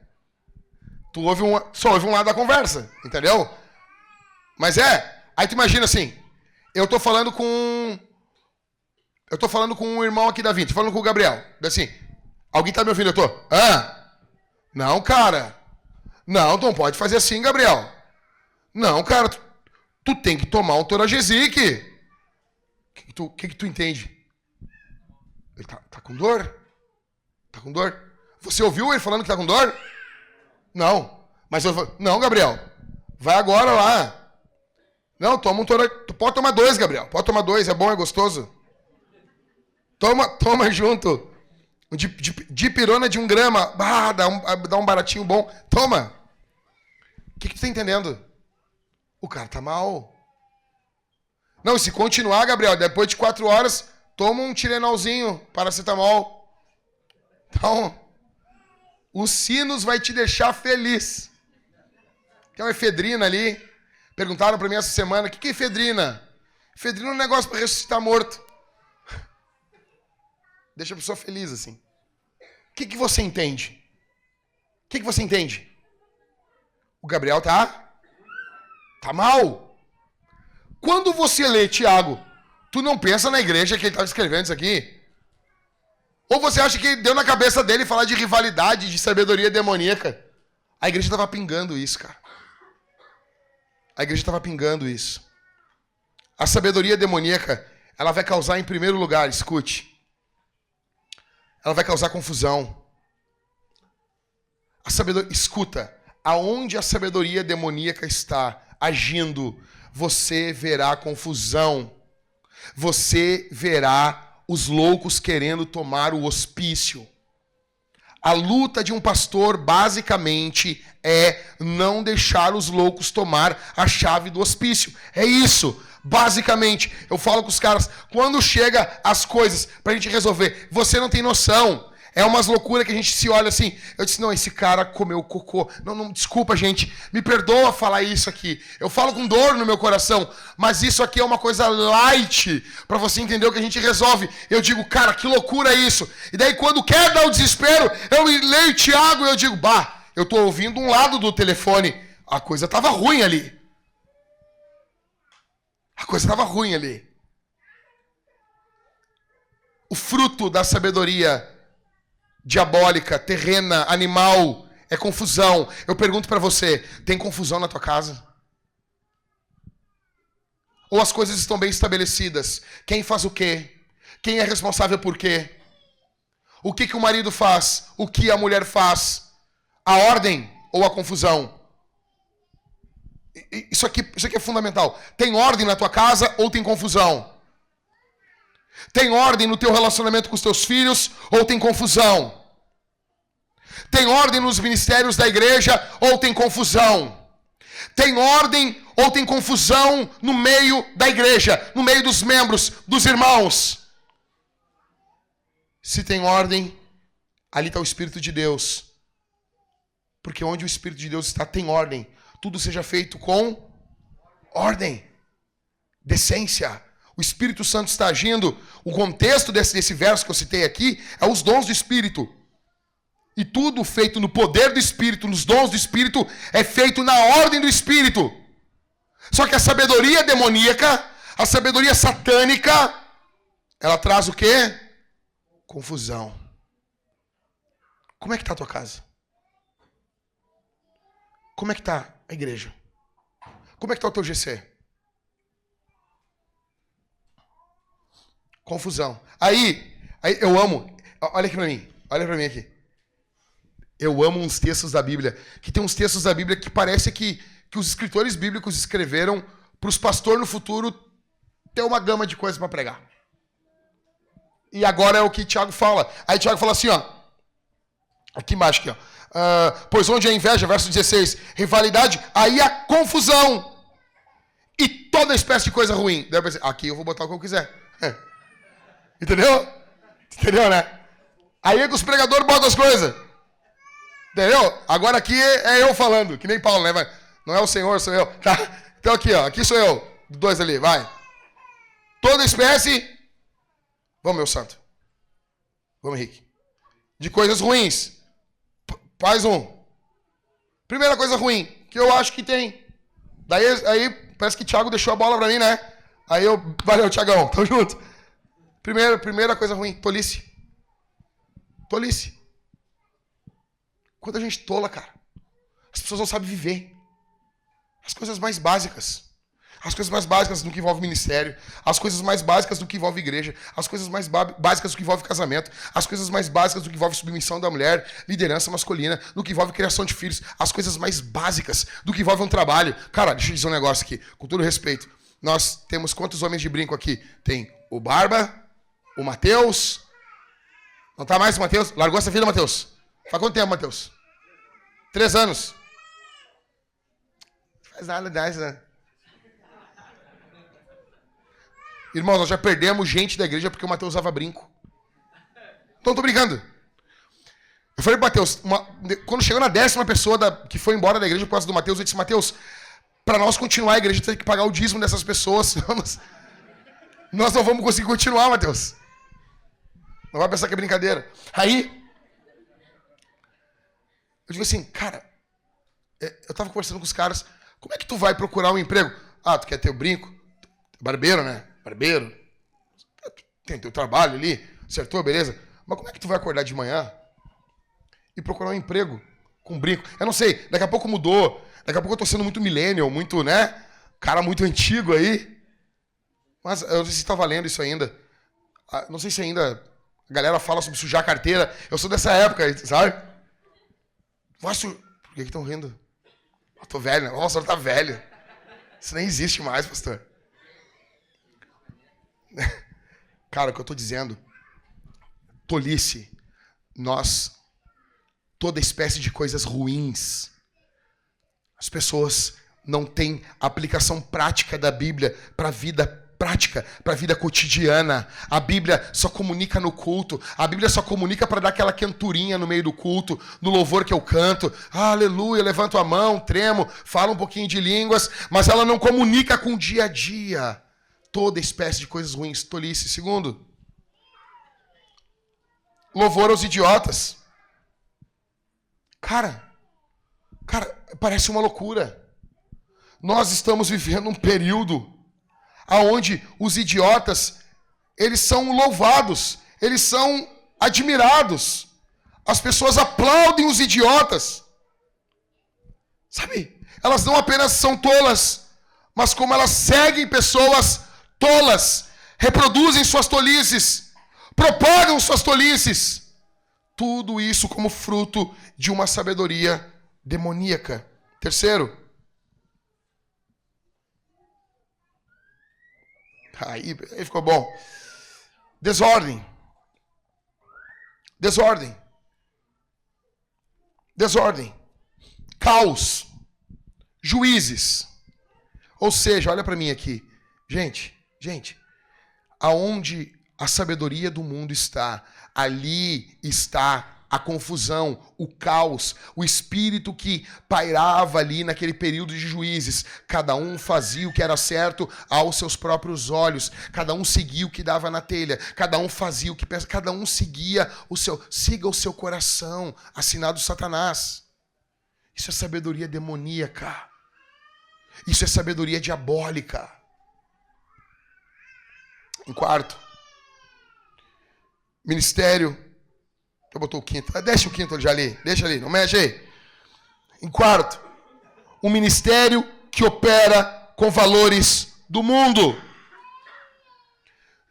Speaker 1: Tu só ouve um lado da conversa, entendeu? Mas aí tu imagina assim, eu tô falando com um irmão aqui da Vinta, tô falando com o Gabriel. Assim, alguém tá me ouvindo? Eu tô, não, cara. Não, tu não pode fazer assim, Gabriel. Não, cara, tu tem que tomar um Toragesic. O que tu entende? Ele tá com dor? Tá com dor? Você ouviu ele falando que tá com dor? Não. Mas não, Gabriel. Vai agora lá. Não, toma um Toragesic. Tu pode tomar 2, Gabriel. Pode tomar 2, é bom, é gostoso. Toma junto. Dipirona de 1 grama. Dá um baratinho bom. Toma. O que tu tá entendendo? O cara tá mal. Não, se continuar, Gabriel, depois de 4 horas, toma um Tilenolzinho, paracetamol. Então, o Sinus vai te deixar feliz. Tem uma efedrina ali. Perguntaram para mim essa semana, o que é efedrina? Efedrina é um negócio para ressuscitar morto. Deixa a pessoa feliz assim. O que você entende? O que você entende? O Gabriel tá mal. Quando você lê Tiago, tu não pensa na igreja que ele estava escrevendo isso aqui? Ou você acha que deu na cabeça dele falar de rivalidade, de sabedoria demoníaca? A igreja estava pingando isso, cara. A igreja estava pingando isso. A sabedoria demoníaca, ela vai causar, em primeiro lugar, escute, ela vai causar confusão. Escuta, aonde a sabedoria demoníaca está agindo, você verá confusão. Você verá os loucos querendo tomar o hospício. A luta de um pastor, basicamente, é não deixar os loucos tomar a chave do hospício. É isso. Basicamente, eu falo com os caras, quando chega as coisas pra gente resolver, você não tem noção. É umas loucuras que a gente se olha assim. Eu disse, não, esse cara comeu cocô. Não, desculpa, gente. Me perdoa falar isso aqui. Eu falo com dor no meu coração. Mas isso aqui é uma coisa light pra você entender o que a gente resolve. Eu digo, cara, que loucura isso. E daí quando quer dar o desespero, eu leio Tiago e eu digo, eu tô ouvindo um lado do telefone. A coisa tava ruim ali. A coisa tava ruim ali. O fruto da sabedoria diabólica, terrena, animal, é confusão. Eu pergunto pra você, tem confusão na tua casa? Ou as coisas estão bem estabelecidas? Quem faz o quê? Quem é responsável por quê? O que o marido faz? O que a mulher faz? A ordem ou a confusão? Isso aqui é fundamental. Tem ordem na tua casa ou tem confusão? Tem ordem no teu relacionamento com os teus filhos ou tem confusão? Tem ordem nos ministérios da igreja ou tem confusão? Tem ordem ou tem confusão no meio da igreja, no meio dos membros, dos irmãos? Se tem ordem, ali está o Espírito de Deus. Porque onde o Espírito de Deus está, tem ordem. Tudo seja feito com ordem, decência. O Espírito Santo está agindo. O contexto desse verso que eu citei aqui é os dons do Espírito. E tudo feito no poder do Espírito, nos dons do Espírito, é feito na ordem do Espírito. Só que a sabedoria demoníaca, a sabedoria satânica, ela traz o quê? Confusão. Como é que está a tua casa? Como é que está a igreja? Como é que está o teu GC? Confusão. Aí eu amo, olha aqui pra mim aqui. Eu amo uns textos da Bíblia, que tem uns textos da Bíblia que parece que os escritores bíblicos escreveram para os pastores no futuro ter uma gama de coisas para pregar. E agora é o que Tiago fala. Aí Tiago fala assim, ó, aqui embaixo, aqui, ó. Pois onde há inveja, verso 16, rivalidade, aí há confusão e toda espécie de coisa ruim. Daí eu pensei, aqui eu vou botar o que eu quiser. Entendeu? Entendeu, né? Aí é que os pregadores botam as coisas. Entendeu? Agora aqui é eu falando, que nem Paulo, né? Não é o Senhor, sou eu. Tá? Então aqui, ó, aqui sou eu. Dois ali, vai. Toda espécie. Vamos, meu santo. Vamos, Henrique. De coisas ruins. Faz um. Primeira coisa ruim, que eu acho que tem. Daí aí parece que o Thiago deixou a bola pra mim, né? Aí eu... Valeu, Thiagão. Tamo junto. Primeira coisa ruim, tolice. Tolice. Quanta gente tola, cara. As pessoas não sabem viver. As coisas mais básicas. As coisas mais básicas do que envolve ministério. As coisas mais básicas do que envolve igreja. As coisas mais básicas do que envolve casamento. As coisas mais básicas do que envolve submissão da mulher. Liderança masculina. Do que envolve criação de filhos. As coisas mais básicas do que envolve um trabalho. Cara, deixa eu dizer um negócio aqui. Com todo respeito. Nós temos quantos homens de brinco aqui? Tem o Barba, o Matheus. Não tá mais o Matheus? Largou essa vida, Matheus? Faz quanto tempo, Matheus? 3 anos. Faz nada, 10, né? Irmãos, nós já perdemos gente da igreja porque o Matheus usava brinco. Então, tô brincando. Eu falei pro Matheus, quando chegou na 10ª pessoa que foi embora da igreja por causa do Matheus, eu disse, Matheus, Para nós continuar, a igreja tem que pagar o dízimo dessas pessoas. Senão nós não vamos conseguir continuar, Mateus. Não vai pensar que é brincadeira. Aí, eu digo assim, cara, eu tava conversando com os caras, como é que tu vai procurar um emprego? Ah, tu quer ter o brinco? Barbeiro, né? Barbeiro. Tem teu trabalho ali, acertou, beleza? Mas como é que tu vai acordar de manhã e procurar um emprego com brinco? Eu não sei, daqui a pouco mudou. Daqui a pouco eu tô sendo muito millennial, muito, né? Cara muito antigo aí. Mas eu não sei se tá valendo isso ainda. Não sei se ainda a galera fala sobre sujar a carteira. Eu sou dessa época, sabe? Por que estão rindo? Eu tô velho, né? Nossa, tá velho. Isso nem existe mais, pastor. Cara, o que eu tô dizendo, tolice, toda espécie de coisas ruins, as pessoas não têm aplicação prática da Bíblia para a vida prática, para a vida cotidiana. A Bíblia só comunica no culto, a Bíblia só comunica para dar aquela canturinha no meio do culto, no louvor que eu canto, aleluia, levanto a mão, tremo, falo um pouquinho de línguas, mas ela não comunica com o dia a dia. Toda espécie de coisas ruins, tolice. Segundo, louvor aos idiotas. Cara, parece uma loucura. Nós estamos vivendo um período onde os idiotas, eles são louvados, eles são admirados. As pessoas aplaudem os idiotas. Sabe? Elas não apenas são tolas, mas como elas seguem pessoas tolas, reproduzem suas tolices, propagam suas tolices. Tudo isso como fruto de uma sabedoria demoníaca. Terceiro, aí ficou bom. Desordem. Caos. Juízes. Ou seja, olha para mim aqui. Gente, aonde a sabedoria do mundo está, ali está a confusão, o caos, o espírito que pairava ali naquele período de juízes. Cada um fazia o que era certo aos seus próprios olhos, cada um seguia o que dava na telha, cada um fazia o que pensa, cada um seguia siga o seu coração, assinado Satanás. Isso é sabedoria demoníaca. Isso é sabedoria diabólica. Em quarto, ministério. Eu botou o quinto. Deixa o quinto já ali. Deixa ali, não mexe aí. Em quarto, um ministério que opera com valores do mundo.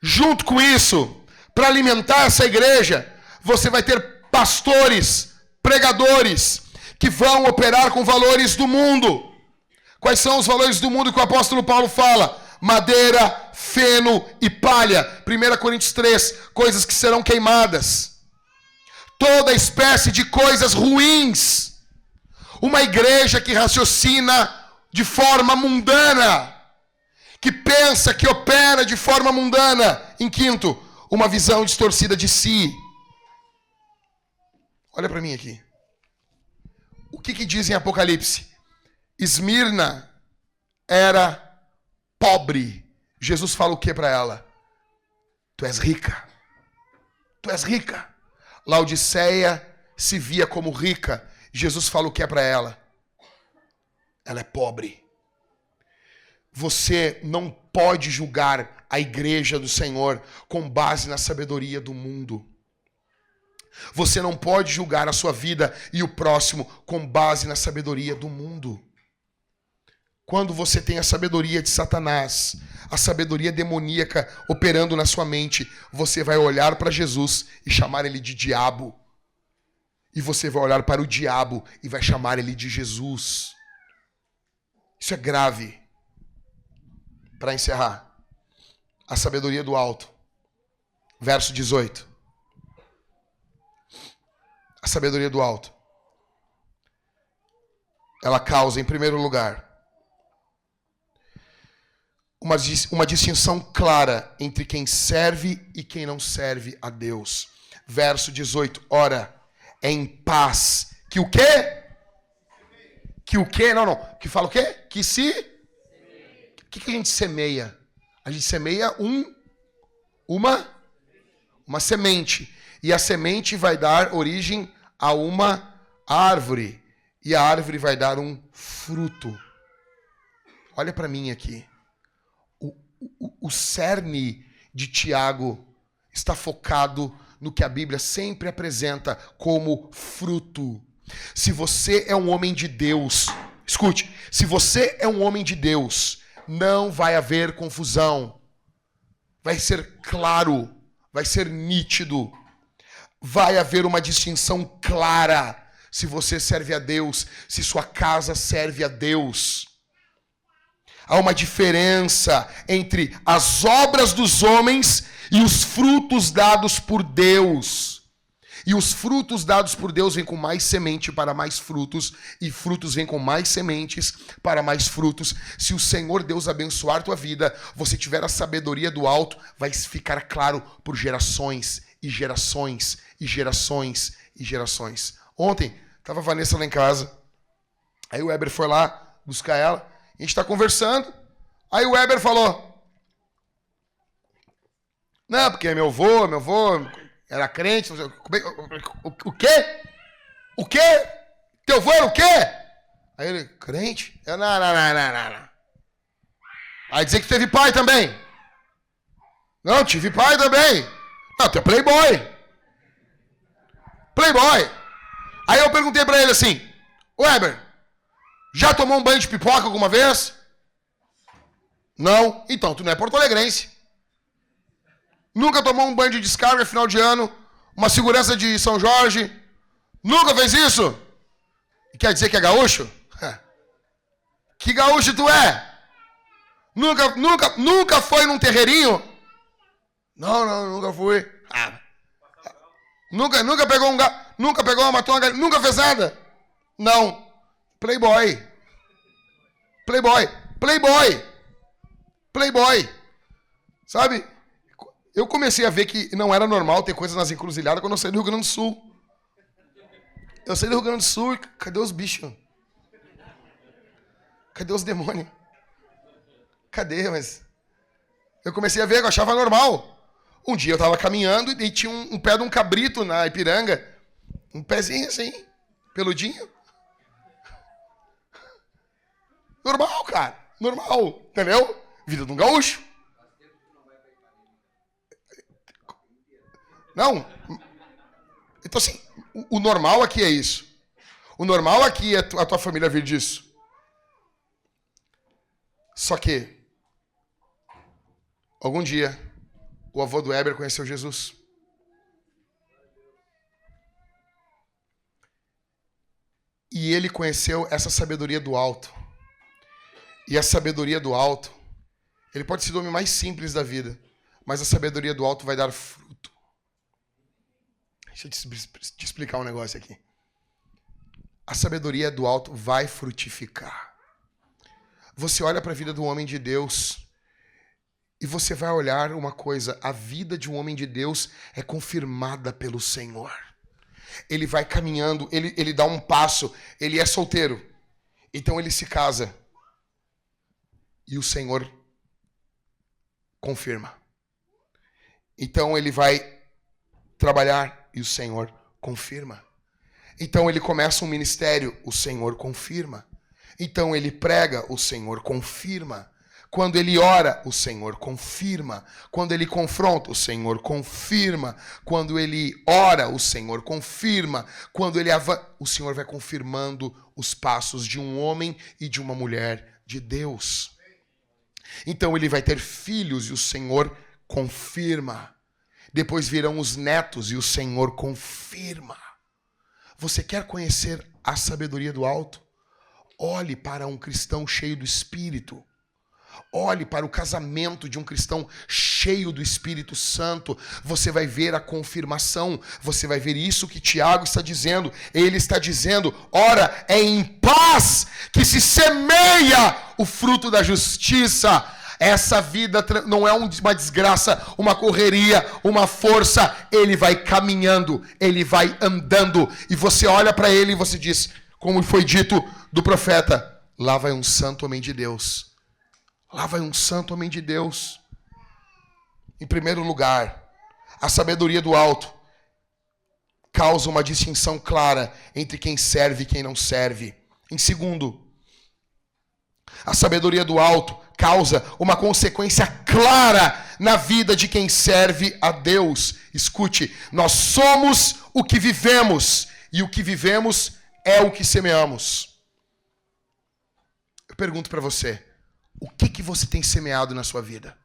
Speaker 1: Junto com isso, para alimentar essa igreja, você vai ter pastores, pregadores, que vão operar com valores do mundo. Quais são os valores do mundo que o apóstolo Paulo fala? Madeira, feno e palha. 1 Coríntios 3, coisas que serão queimadas. Toda espécie de coisas ruins. Uma igreja que raciocina de forma mundana, que pensa, que opera de forma mundana. Em quinto, uma visão distorcida de si. Olha para mim aqui. O que diz em Apocalipse? Esmirna era pobre. Jesus fala o que para ela? Tu és rica. Tu és rica. Laodiceia se via como rica. Jesus fala o que é para ela? Ela é pobre. Você não pode julgar a igreja do Senhor com base na sabedoria do mundo. Você não pode julgar a sua vida e o próximo com base na sabedoria do mundo. Quando você tem a sabedoria de Satanás, a sabedoria demoníaca operando na sua mente, você vai olhar para Jesus e chamar ele de diabo. E você vai olhar para o diabo e vai chamar ele de Jesus. Isso é grave. Para encerrar, a sabedoria do alto. Verso 18. A sabedoria do alto. Ela causa, em primeiro lugar, uma distinção clara entre quem serve e quem não serve a Deus. Verso 18. Ora, é em paz que o quê? Que o quê? Não. Que fala o quê? que se... O que a gente semeia? A gente semeia uma semente. E a semente vai dar origem a uma árvore. E a árvore vai dar um fruto. Olha para mim aqui. O cerne de Tiago está focado no que a Bíblia sempre apresenta como fruto. Se você é um homem de Deus, escute, se você é um homem de Deus, não vai haver confusão. Vai ser claro, vai ser nítido. Vai haver uma distinção clara se você serve a Deus, se sua casa serve a Deus. Há uma diferença entre as obras dos homens e os frutos dados por Deus. E os frutos dados por Deus vêm com mais semente para mais frutos, e frutos vêm com mais sementes para mais frutos. Se o Senhor Deus abençoar tua vida, você tiver a sabedoria do alto, vai ficar claro por gerações e gerações e gerações e gerações. Ontem, estava a Vanessa lá em casa, aí o Weber foi lá buscar ela, a gente está conversando, aí o Weber falou, não, porque meu avô era crente, o quê? O quê? Teu avô era o quê? Aí ele, crente? Eu, não. Aí dizer que teve pai também. Não, tive pai também. Não, tu é playboy. Aí eu perguntei pra ele assim, Weber, já tomou um banho de pipoca alguma vez? Não. Então, tu não é porto-alegrense. Nunca tomou um banho de descarga final de ano? Uma segurança de São Jorge? Nunca fez isso? Quer dizer que é gaúcho? Que gaúcho tu é? Nunca foi num terreirinho? Não, nunca fui. Nunca pegou nunca pegou, matou uma galinha, nunca fez nada? Não. Playboy. Sabe? Eu comecei a ver que não era normal ter coisas nas encruzilhadas quando eu saí do Rio Grande do Sul. Eu saí do Rio Grande do Sul e cadê os bichos? Cadê os demônios? Cadê? Mas eu comecei a ver, eu achava normal. Um dia eu tava caminhando e tinha um pé de um cabrito na Ipiranga. Um pezinho assim, peludinho. Normal, cara. Normal, entendeu? Vida de um gaúcho. Não. Então assim, o normal aqui é isso. O normal aqui é a tua família vir disso. Só que, algum dia, o avô do Weber conheceu Jesus. E ele conheceu essa sabedoria do alto. E a sabedoria do alto, ele pode ser o homem mais simples da vida, mas a sabedoria do alto vai dar fruto. Deixa eu te explicar um negócio aqui. A sabedoria do alto vai frutificar. Você olha para a vida do homem de Deus e você vai olhar uma coisa. A vida de um homem de Deus é confirmada pelo Senhor. Ele vai caminhando, ele dá um passo. Ele é solteiro. Então ele se casa. E o Senhor confirma. Então ele vai trabalhar e o Senhor confirma. Então ele começa um ministério, o Senhor confirma. Então ele prega, o Senhor confirma. Quando ele ora, o Senhor confirma. Quando ele confronta, o Senhor confirma. Quando ele ora, o Senhor confirma. Quando ele o Senhor vai confirmando os passos de um homem e de uma mulher de Deus. Então ele vai ter filhos e o Senhor confirma. Depois virão os netos e o Senhor confirma. Você quer conhecer a sabedoria do alto? Olhe para um cristão cheio do Espírito. Olhe para o casamento de um cristão cheio do Espírito Santo. Você vai ver a confirmação. Você vai ver isso que Tiago está dizendo. Ele está dizendo, ora, é em paz que se semeia o fruto da justiça. Essa vida não é uma desgraça, uma correria, uma força. Ele vai caminhando, ele vai andando. E você olha para ele e você diz, como foi dito do profeta, Lá vai um santo homem de Deus. Lá vai um santo homem de Deus. Em primeiro lugar, a sabedoria do alto causa uma distinção clara entre quem serve e quem não serve. Em segundo, a sabedoria do alto causa uma consequência clara na vida de quem serve a Deus. Escute, nós somos o que vivemos, e o que vivemos é o que semeamos. Eu pergunto para você, o que você tem semeado na sua vida?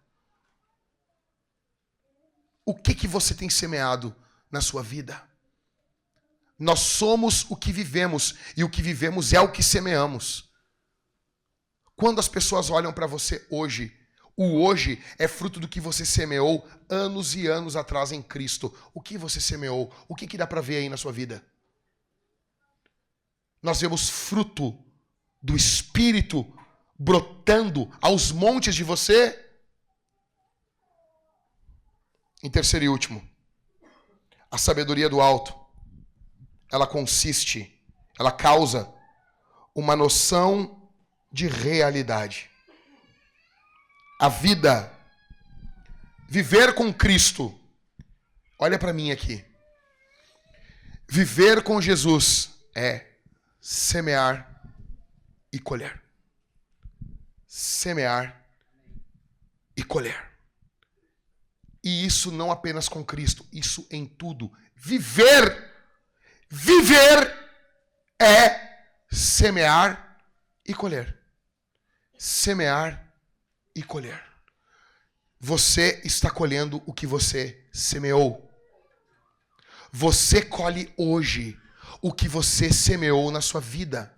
Speaker 1: O que você tem semeado na sua vida? Nós somos o que vivemos, e o que vivemos é o que semeamos. Quando as pessoas olham para você hoje, o hoje é fruto do que você semeou anos e anos atrás em Cristo. O que você semeou? O que dá para ver aí na sua vida? Nós vemos fruto do Espírito brotando aos montes de você. Em terceiro e último, a sabedoria do alto, ela causa uma noção de realidade. A vida, viver com Cristo, olha para mim aqui. Viver com Jesus é semear e colher. Semear e colher. E isso não apenas com Cristo, isso em tudo. Viver é semear e colher. Semear e colher. Você está colhendo o que você semeou. Você colhe hoje o que você semeou na sua vida.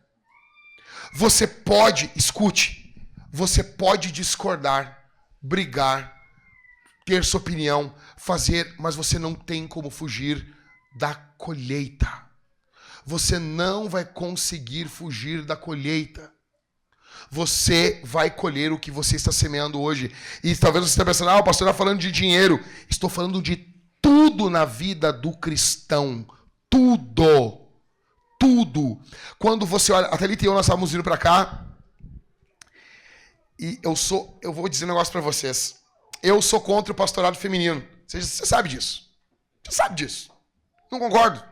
Speaker 1: Você pode, escute, você pode discordar, brigar, ter sua opinião, fazer, mas você não tem como fugir da colheita. Você não vai conseguir fugir da colheita. Você vai colher o que você está semeando hoje. E talvez você esteja pensando, o pastor está falando de dinheiro. Estou falando de tudo na vida do cristão. Tudo. Tudo. Quando você olha, a Thalita e eu, nós estávamos vindo para cá. E eu vou dizer um negócio para vocês. Eu sou contra o pastorado feminino. Você sabe disso. Você sabe disso. Não concordo.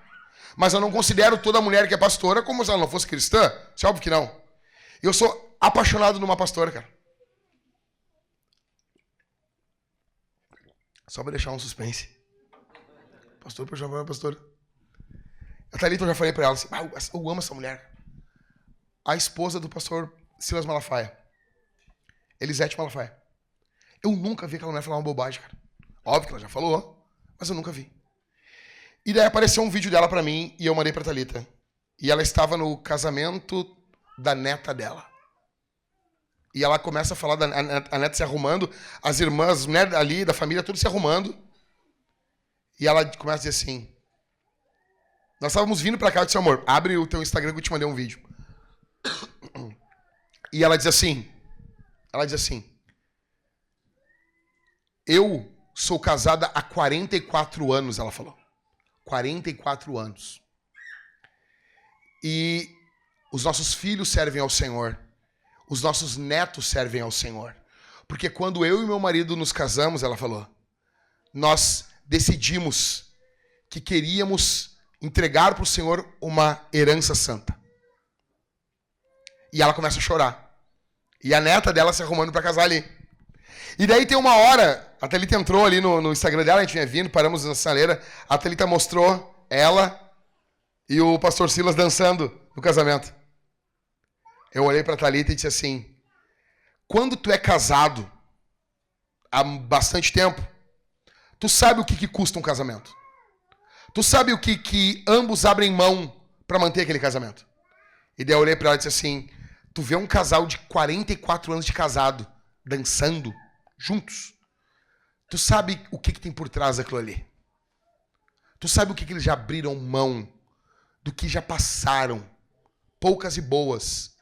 Speaker 1: Mas eu não considero toda mulher que é pastora como se ela não fosse cristã. Isso é óbvio que não. Eu sou apaixonado numa pastora, cara. Só pra deixar um suspense. Pastor, pra chamar a pastora. A Thalita, eu já falei pra ela assim, eu amo essa mulher. A esposa do pastor Silas Malafaia. Elisete Malafaia. Eu nunca vi aquela mulher falar uma bobagem, cara. Óbvio que ela já falou, mas eu nunca vi. E daí apareceu um vídeo dela pra mim e eu mandei pra Thalita. E ela estava no casamento da neta dela. E ela começa a falar a neta se arrumando, as irmãs, as mulheres ali da família, tudo se arrumando. E ela começa a dizer assim, nós estávamos vindo pra cá, eu disse, amor, abre o teu Instagram que eu te mandei um vídeo. E ela diz assim, eu sou casada há 44 anos, ela falou. 44 anos. E os nossos filhos servem ao Senhor. Os nossos netos servem ao Senhor. Porque quando eu e meu marido nos casamos, ela falou, nós decidimos que queríamos entregar para o Senhor uma herança santa. E ela começa a chorar. E a neta dela se arrumando para casar ali. E daí tem uma hora, a Thalita entrou ali no Instagram dela, a gente vinha vindo, paramos na sinaleira, a Thalita mostrou ela e o pastor Silas dançando no casamento. Eu olhei pra Thalita e disse assim, quando tu é casado há bastante tempo, tu sabe o que custa um casamento. Tu sabe o que ambos abrem mão pra manter aquele casamento. E daí eu olhei pra ela e disse assim, tu vê um casal de 44 anos de casado, dançando, juntos. Tu sabe o que tem por trás daquilo ali. Tu sabe o que eles já abriram mão, do que já passaram, poucas e boas,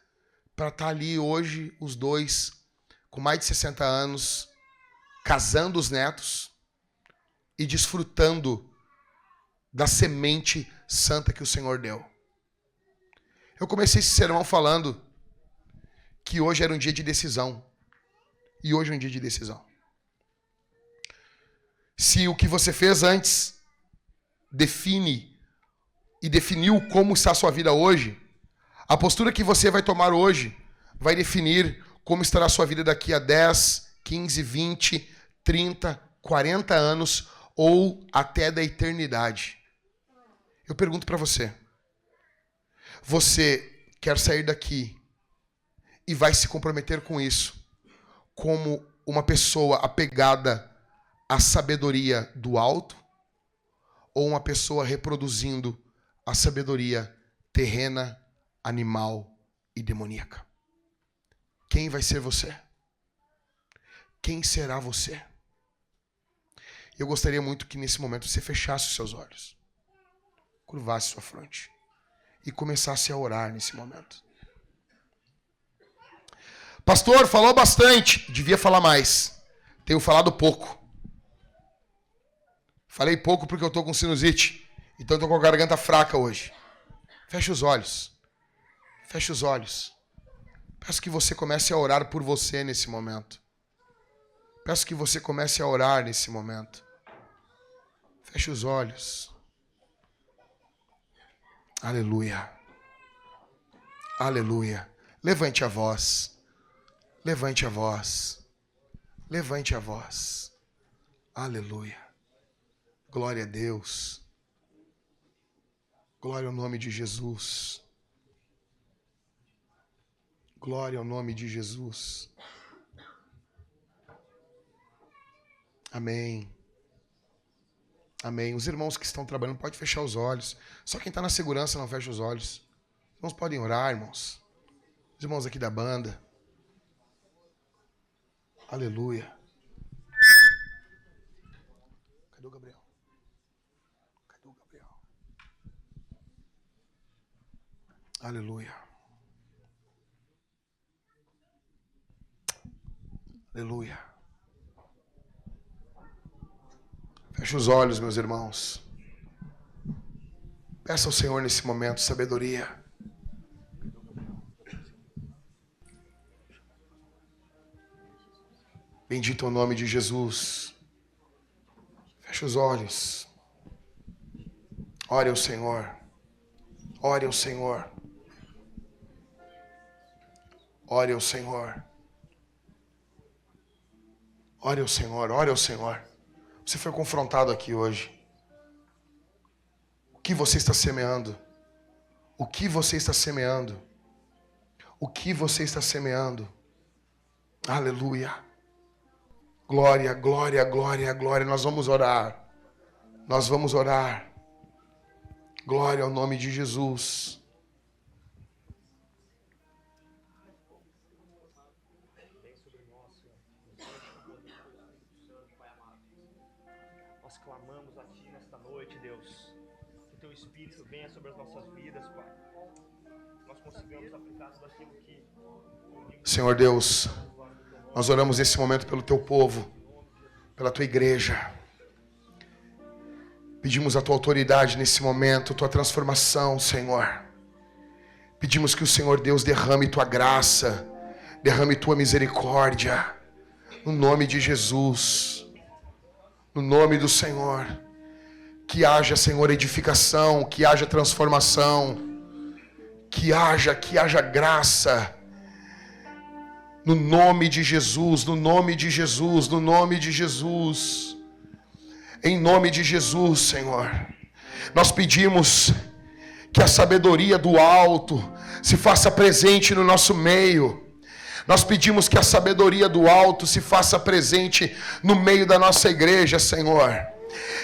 Speaker 1: para estar ali hoje, os dois, com mais de 60 anos, casando os netos e desfrutando da semente santa que o Senhor deu. Eu comecei esse sermão falando que hoje era um dia de decisão. E hoje é um dia de decisão. Se o que você fez antes definiu como está a sua vida hoje, a postura que você vai tomar hoje vai definir como estará a sua vida daqui a 10, 15, 20, 30, 40 anos ou até da eternidade. Eu pergunto para você. Você quer sair daqui e vai se comprometer com isso como uma pessoa apegada à sabedoria do alto ou uma pessoa reproduzindo a sabedoria terrena, animal e demoníaca? Quem vai ser você? Quem será você? Eu gostaria muito que nesse momento você fechasse os seus olhos, curvasse sua fronte e começasse a orar nesse momento. Pastor, falou bastante. Devia falar mais. Tenho falado pouco. Falei pouco porque eu estou com sinusite. Então estou com a garganta fraca hoje. Feche os olhos. Feche os olhos. Peço que você comece a orar por você nesse momento. Peço que você comece a orar nesse momento. Feche os olhos. Aleluia. Aleluia. Levante a voz. Levante a voz. Levante a voz. Aleluia. Glória a Deus. Glória ao nome de Jesus. Glória ao nome de Jesus. Amém. Amém. Os irmãos que estão trabalhando, pode fechar os olhos. Só quem está na segurança não fecha os olhos. Os irmãos podem orar, irmãos. Os irmãos aqui da banda. Aleluia. Cadê o Gabriel? Cadê o Gabriel? Aleluia. Aleluia. Feche os olhos, meus irmãos. Peça ao Senhor nesse momento sabedoria. Bendito é o nome de Jesus. Feche os olhos. Ore ao Senhor. Ore ao Senhor. Ore ao Senhor. Ore ao Senhor. Ore ao Senhor. Você foi confrontado aqui hoje. O que você está semeando? O que você está semeando? O que você está semeando? Aleluia. Glória, glória, glória, glória. Nós vamos orar. Nós vamos orar. Glória ao nome de Jesus.
Speaker 2: Nós clamamos a Ti nesta noite, Deus. Que Teu Espírito venha sobre as nossas vidas, Pai. Nós consigamos aplicar tudo aquilo que...
Speaker 1: Senhor Deus, nós oramos nesse momento pelo Teu povo, pela Tua igreja. Pedimos a Tua autoridade nesse momento, Tua transformação, Senhor. Pedimos que o Senhor Deus derrame Tua graça, derrame Tua misericórdia, no nome de Jesus, no nome do Senhor. Que haja, Senhor, edificação, que haja transformação, que haja graça, no nome de Jesus, no nome de Jesus, no nome de Jesus. Em nome de Jesus, Senhor. Nós pedimos que a sabedoria do alto se faça presente no nosso meio. Nós pedimos que a sabedoria do alto se faça presente no meio da nossa igreja, Senhor.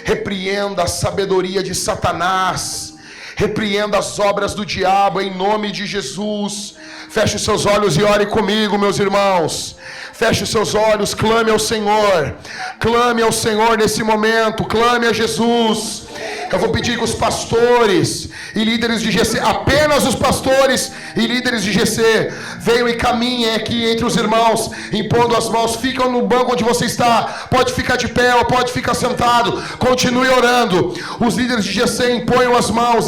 Speaker 1: Repreenda a sabedoria de Satanás. Repreenda as obras do diabo em nome de Jesus. Feche os seus olhos e ore comigo, meus irmãos. Feche os seus olhos, clame ao Senhor. Clame ao Senhor nesse momento, clame a Jesus. Eu vou pedir que os pastores e líderes de GC, apenas os pastores e líderes de GC, venham e caminhem aqui entre os irmãos, impondo as mãos. Ficam no banco onde você está, pode ficar de pé ou pode ficar sentado, continue orando. Os líderes de GC imponham as mãos,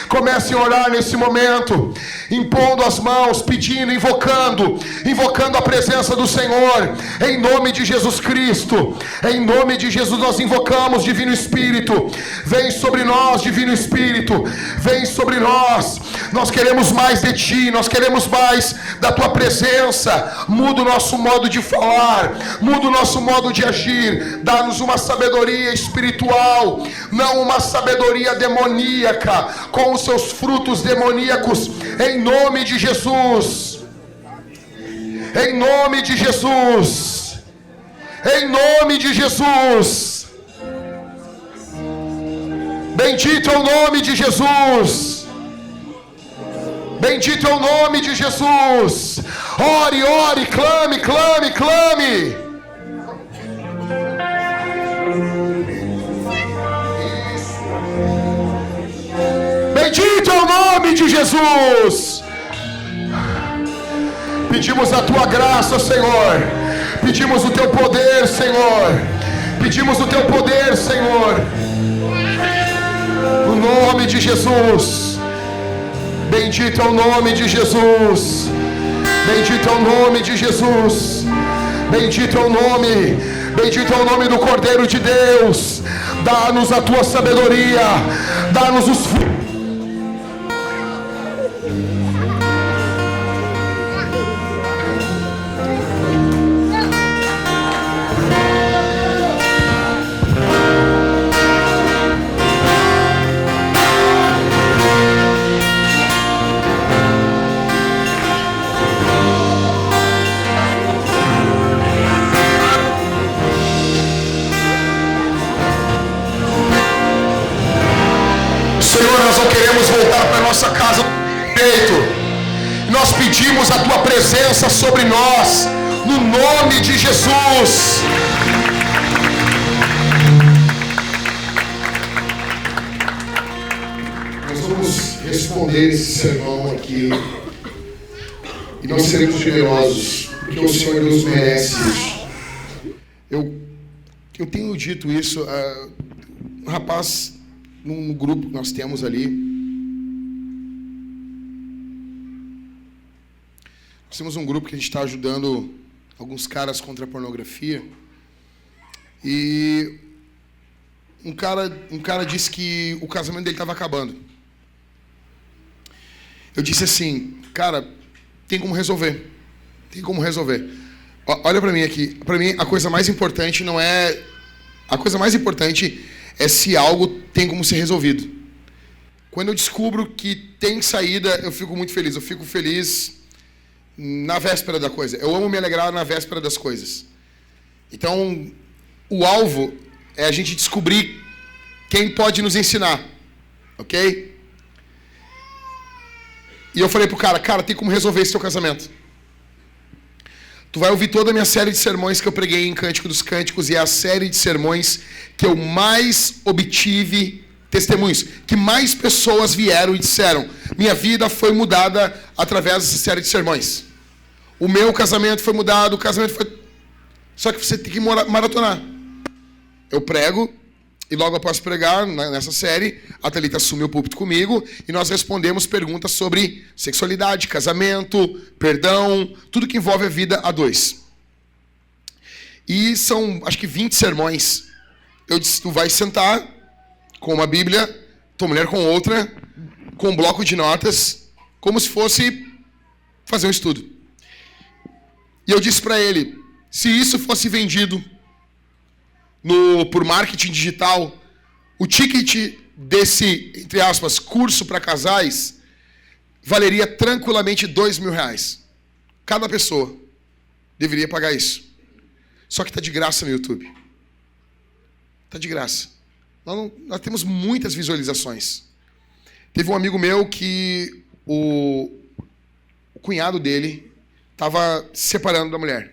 Speaker 1: comecem a orar nesse momento, impondo as mãos, pedindo, invocando a presença do Senhor, em nome de Jesus Cristo. Em nome de Jesus nós invocamos, Divino Espírito, vem sobre nós, Divino Espírito, vem sobre nós. Nós queremos mais de Ti, nós queremos mais da Tua presença. Muda o nosso modo de falar, muda o nosso modo de agir, dá-nos uma sabedoria espiritual, não uma sabedoria demoníaca, com os seus frutos demoníacos, em nome de Jesus. Em nome de Jesus. Em nome de Jesus. Bendito é o nome de Jesus. Bendito é o nome de Jesus. Ore, ore, clame, clame, clame. Bendito é o nome de Jesus. Pedimos a Tua graça, Senhor. Pedimos o Teu poder, Senhor. Pedimos o Teu poder, Senhor. No nome de Jesus. Bendito é o nome de Jesus. Bendito é o nome de Jesus. Bendito é o nome. Bendito é o nome do Cordeiro de Deus. Dá-nos a Tua sabedoria. Dá-nos os frutos. Nossa casa do peito. Nós pedimos a Tua presença sobre nós, no nome de Jesus. Nós vamos responder esse sermão aqui e nós seremos generosos, porque o Senhor Deus merece isso. Eu tenho dito isso, um rapaz num grupo que nós temos ali. Nós temos um grupo que a gente está ajudando alguns caras contra a pornografia. E um cara disse que o casamento dele estava acabando. Eu disse assim, cara, tem como resolver. Tem como resolver. Olha para mim aqui. Para mim, a coisa mais importante não é... A coisa mais importante é se algo tem como ser resolvido. Quando eu descubro que tem saída, eu fico muito feliz. Eu fico feliz na véspera da coisa. Eu amo me alegrar na véspera das coisas. Então, o alvo é a gente descobrir quem pode nos ensinar. Ok? E eu falei pro cara, tem como resolver esse teu casamento. Tu vai ouvir toda a minha série de sermões que eu preguei em Cântico dos Cânticos, e é a série de sermões que eu mais obtive testemunhos, que mais pessoas vieram e disseram, minha vida foi mudada através dessa série de sermões. O meu casamento foi mudado, o casamento foi... Só que você tem que maratonar. Eu prego, e logo após pregar, nessa série, a Thalita assume o púlpito comigo, e nós respondemos perguntas sobre sexualidade, casamento, perdão, tudo que envolve a vida a dois. E são, acho que 20 sermões. Eu disse, tu vai sentar com uma Bíblia, tua mulher com outra, com um bloco de notas, como se fosse fazer um estudo. E eu disse para ele, se isso fosse vendido por marketing digital, o ticket desse, entre aspas, curso para casais, valeria tranquilamente R$2.000. Cada pessoa deveria pagar isso. Só que está de graça no YouTube. Está de graça. Nós temos muitas visualizações. Teve um amigo meu que o cunhado dele estava se separando da mulher.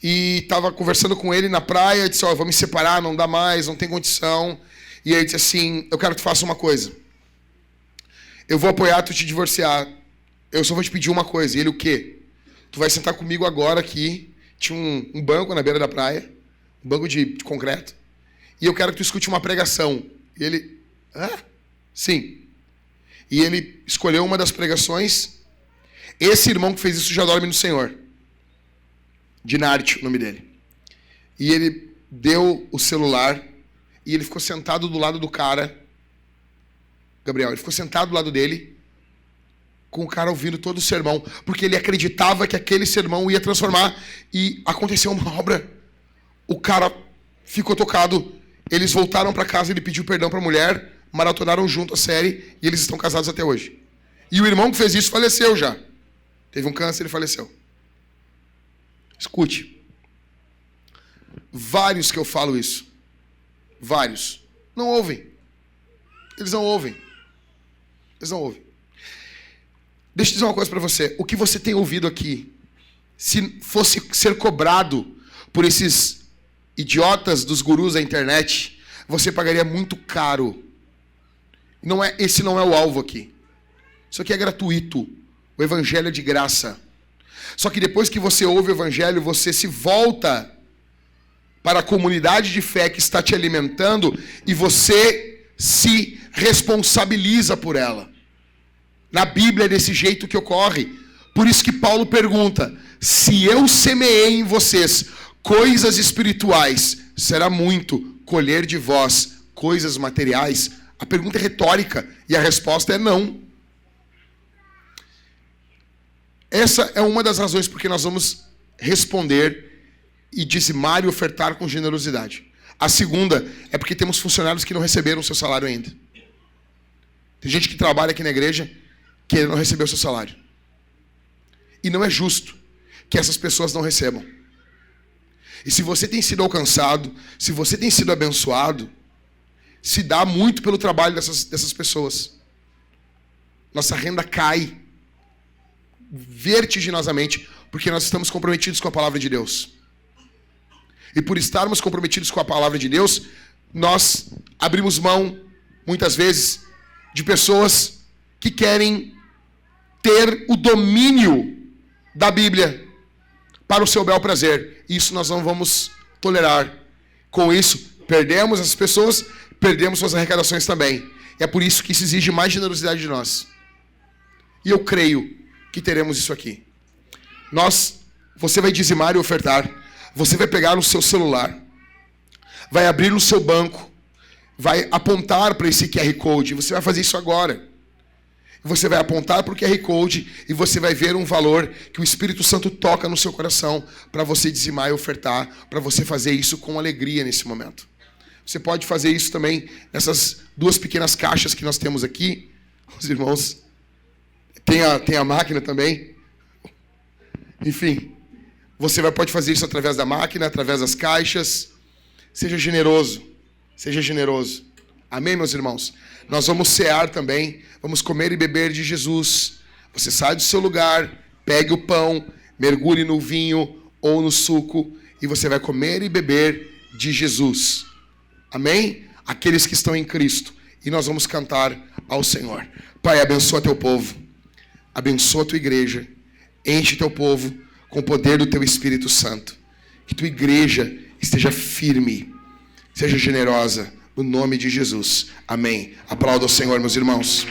Speaker 1: E estava conversando com ele na praia, disse, vou me separar, não dá mais, não tem condição. E ele disse assim, eu quero que tu faça uma coisa. Eu vou apoiar tu te divorciar. Eu só vou te pedir uma coisa. E ele, o quê? Tu vai sentar comigo agora aqui. Tinha um banco na beira da praia. Um banco de concreto. E eu quero que tu escute uma pregação. E ele, sim. E ele escolheu uma das pregações. Esse irmão que fez isso já dorme no Senhor. Dinarte, o nome dele. E ele deu o celular e ele ficou sentado do lado do cara. Gabriel, ele ficou sentado do lado dele, com o cara ouvindo todo o sermão, porque ele acreditava que aquele sermão ia transformar, e aconteceu uma obra. O cara ficou tocado, eles voltaram para casa, ele pediu perdão para a mulher, maratonaram junto a série, e eles estão casados até hoje. E o irmão que fez isso faleceu já. Teve um câncer e faleceu. Escute. Vários que eu falo isso. Vários. Não ouvem. Eles não ouvem. Eles não ouvem. Deixa eu dizer uma coisa para você. O que você tem ouvido aqui, se fosse ser cobrado por esses idiotas dos gurus da internet, você pagaria muito caro. Esse não é o alvo aqui. Isso aqui é gratuito. O evangelho é de graça. Só que depois que você ouve o evangelho, você se volta para a comunidade de fé que está te alimentando e você se responsabiliza por ela. Na Bíblia é desse jeito que ocorre. Por isso que Paulo pergunta: se eu semeei em vocês coisas espirituais, será muito colher de vós coisas materiais? A pergunta é retórica e a resposta é não. Essa é uma das razões porque nós vamos responder e dizimar e ofertar com generosidade. A segunda é porque temos funcionários que não receberam o seu salário ainda. Tem gente que trabalha aqui na igreja que não recebeu o seu salário. E não é justo que essas pessoas não recebam. E se você tem sido alcançado, se você tem sido abençoado, se dá muito pelo trabalho dessas pessoas. Nossa renda cai vertiginosamente porque nós estamos comprometidos com a palavra de Deus. E por estarmos comprometidos com a palavra de Deus, nós abrimos mão, muitas vezes, de pessoas que querem ter o domínio da Bíblia para o seu bel prazer. Isso nós não vamos tolerar. Com isso, perdemos essas pessoas, perdemos suas arrecadações também. É por isso que isso exige mais generosidade de nós. E eu creio que teremos isso aqui. Você vai dizimar e ofertar. Você vai pegar o seu celular, vai abrir no seu banco, vai apontar para esse QR Code. Você vai fazer isso agora. Você vai apontar para o QR Code e você vai ver um valor que o Espírito Santo toca no seu coração para você dizimar e ofertar, para você fazer isso com alegria nesse momento. Você pode fazer isso também nessas duas pequenas caixas que nós temos aqui. Os irmãos, tem a máquina também. Enfim, você pode fazer isso através da máquina, através das caixas. Seja generoso. Seja generoso. Amém, meus irmãos? Nós vamos cear também. Vamos comer e beber de Jesus. Você sai do seu lugar, pegue o pão, mergulhe no vinho ou no suco e você vai comer e beber de Jesus. Amém? Aqueles que estão em Cristo. E nós vamos cantar ao Senhor. Pai, abençoa teu povo. Abençoa a tua igreja. Enche teu povo com o poder do teu Espírito Santo. Que tua igreja esteja firme, seja generosa, no nome de Jesus. Amém. Aplauda o Senhor, meus irmãos.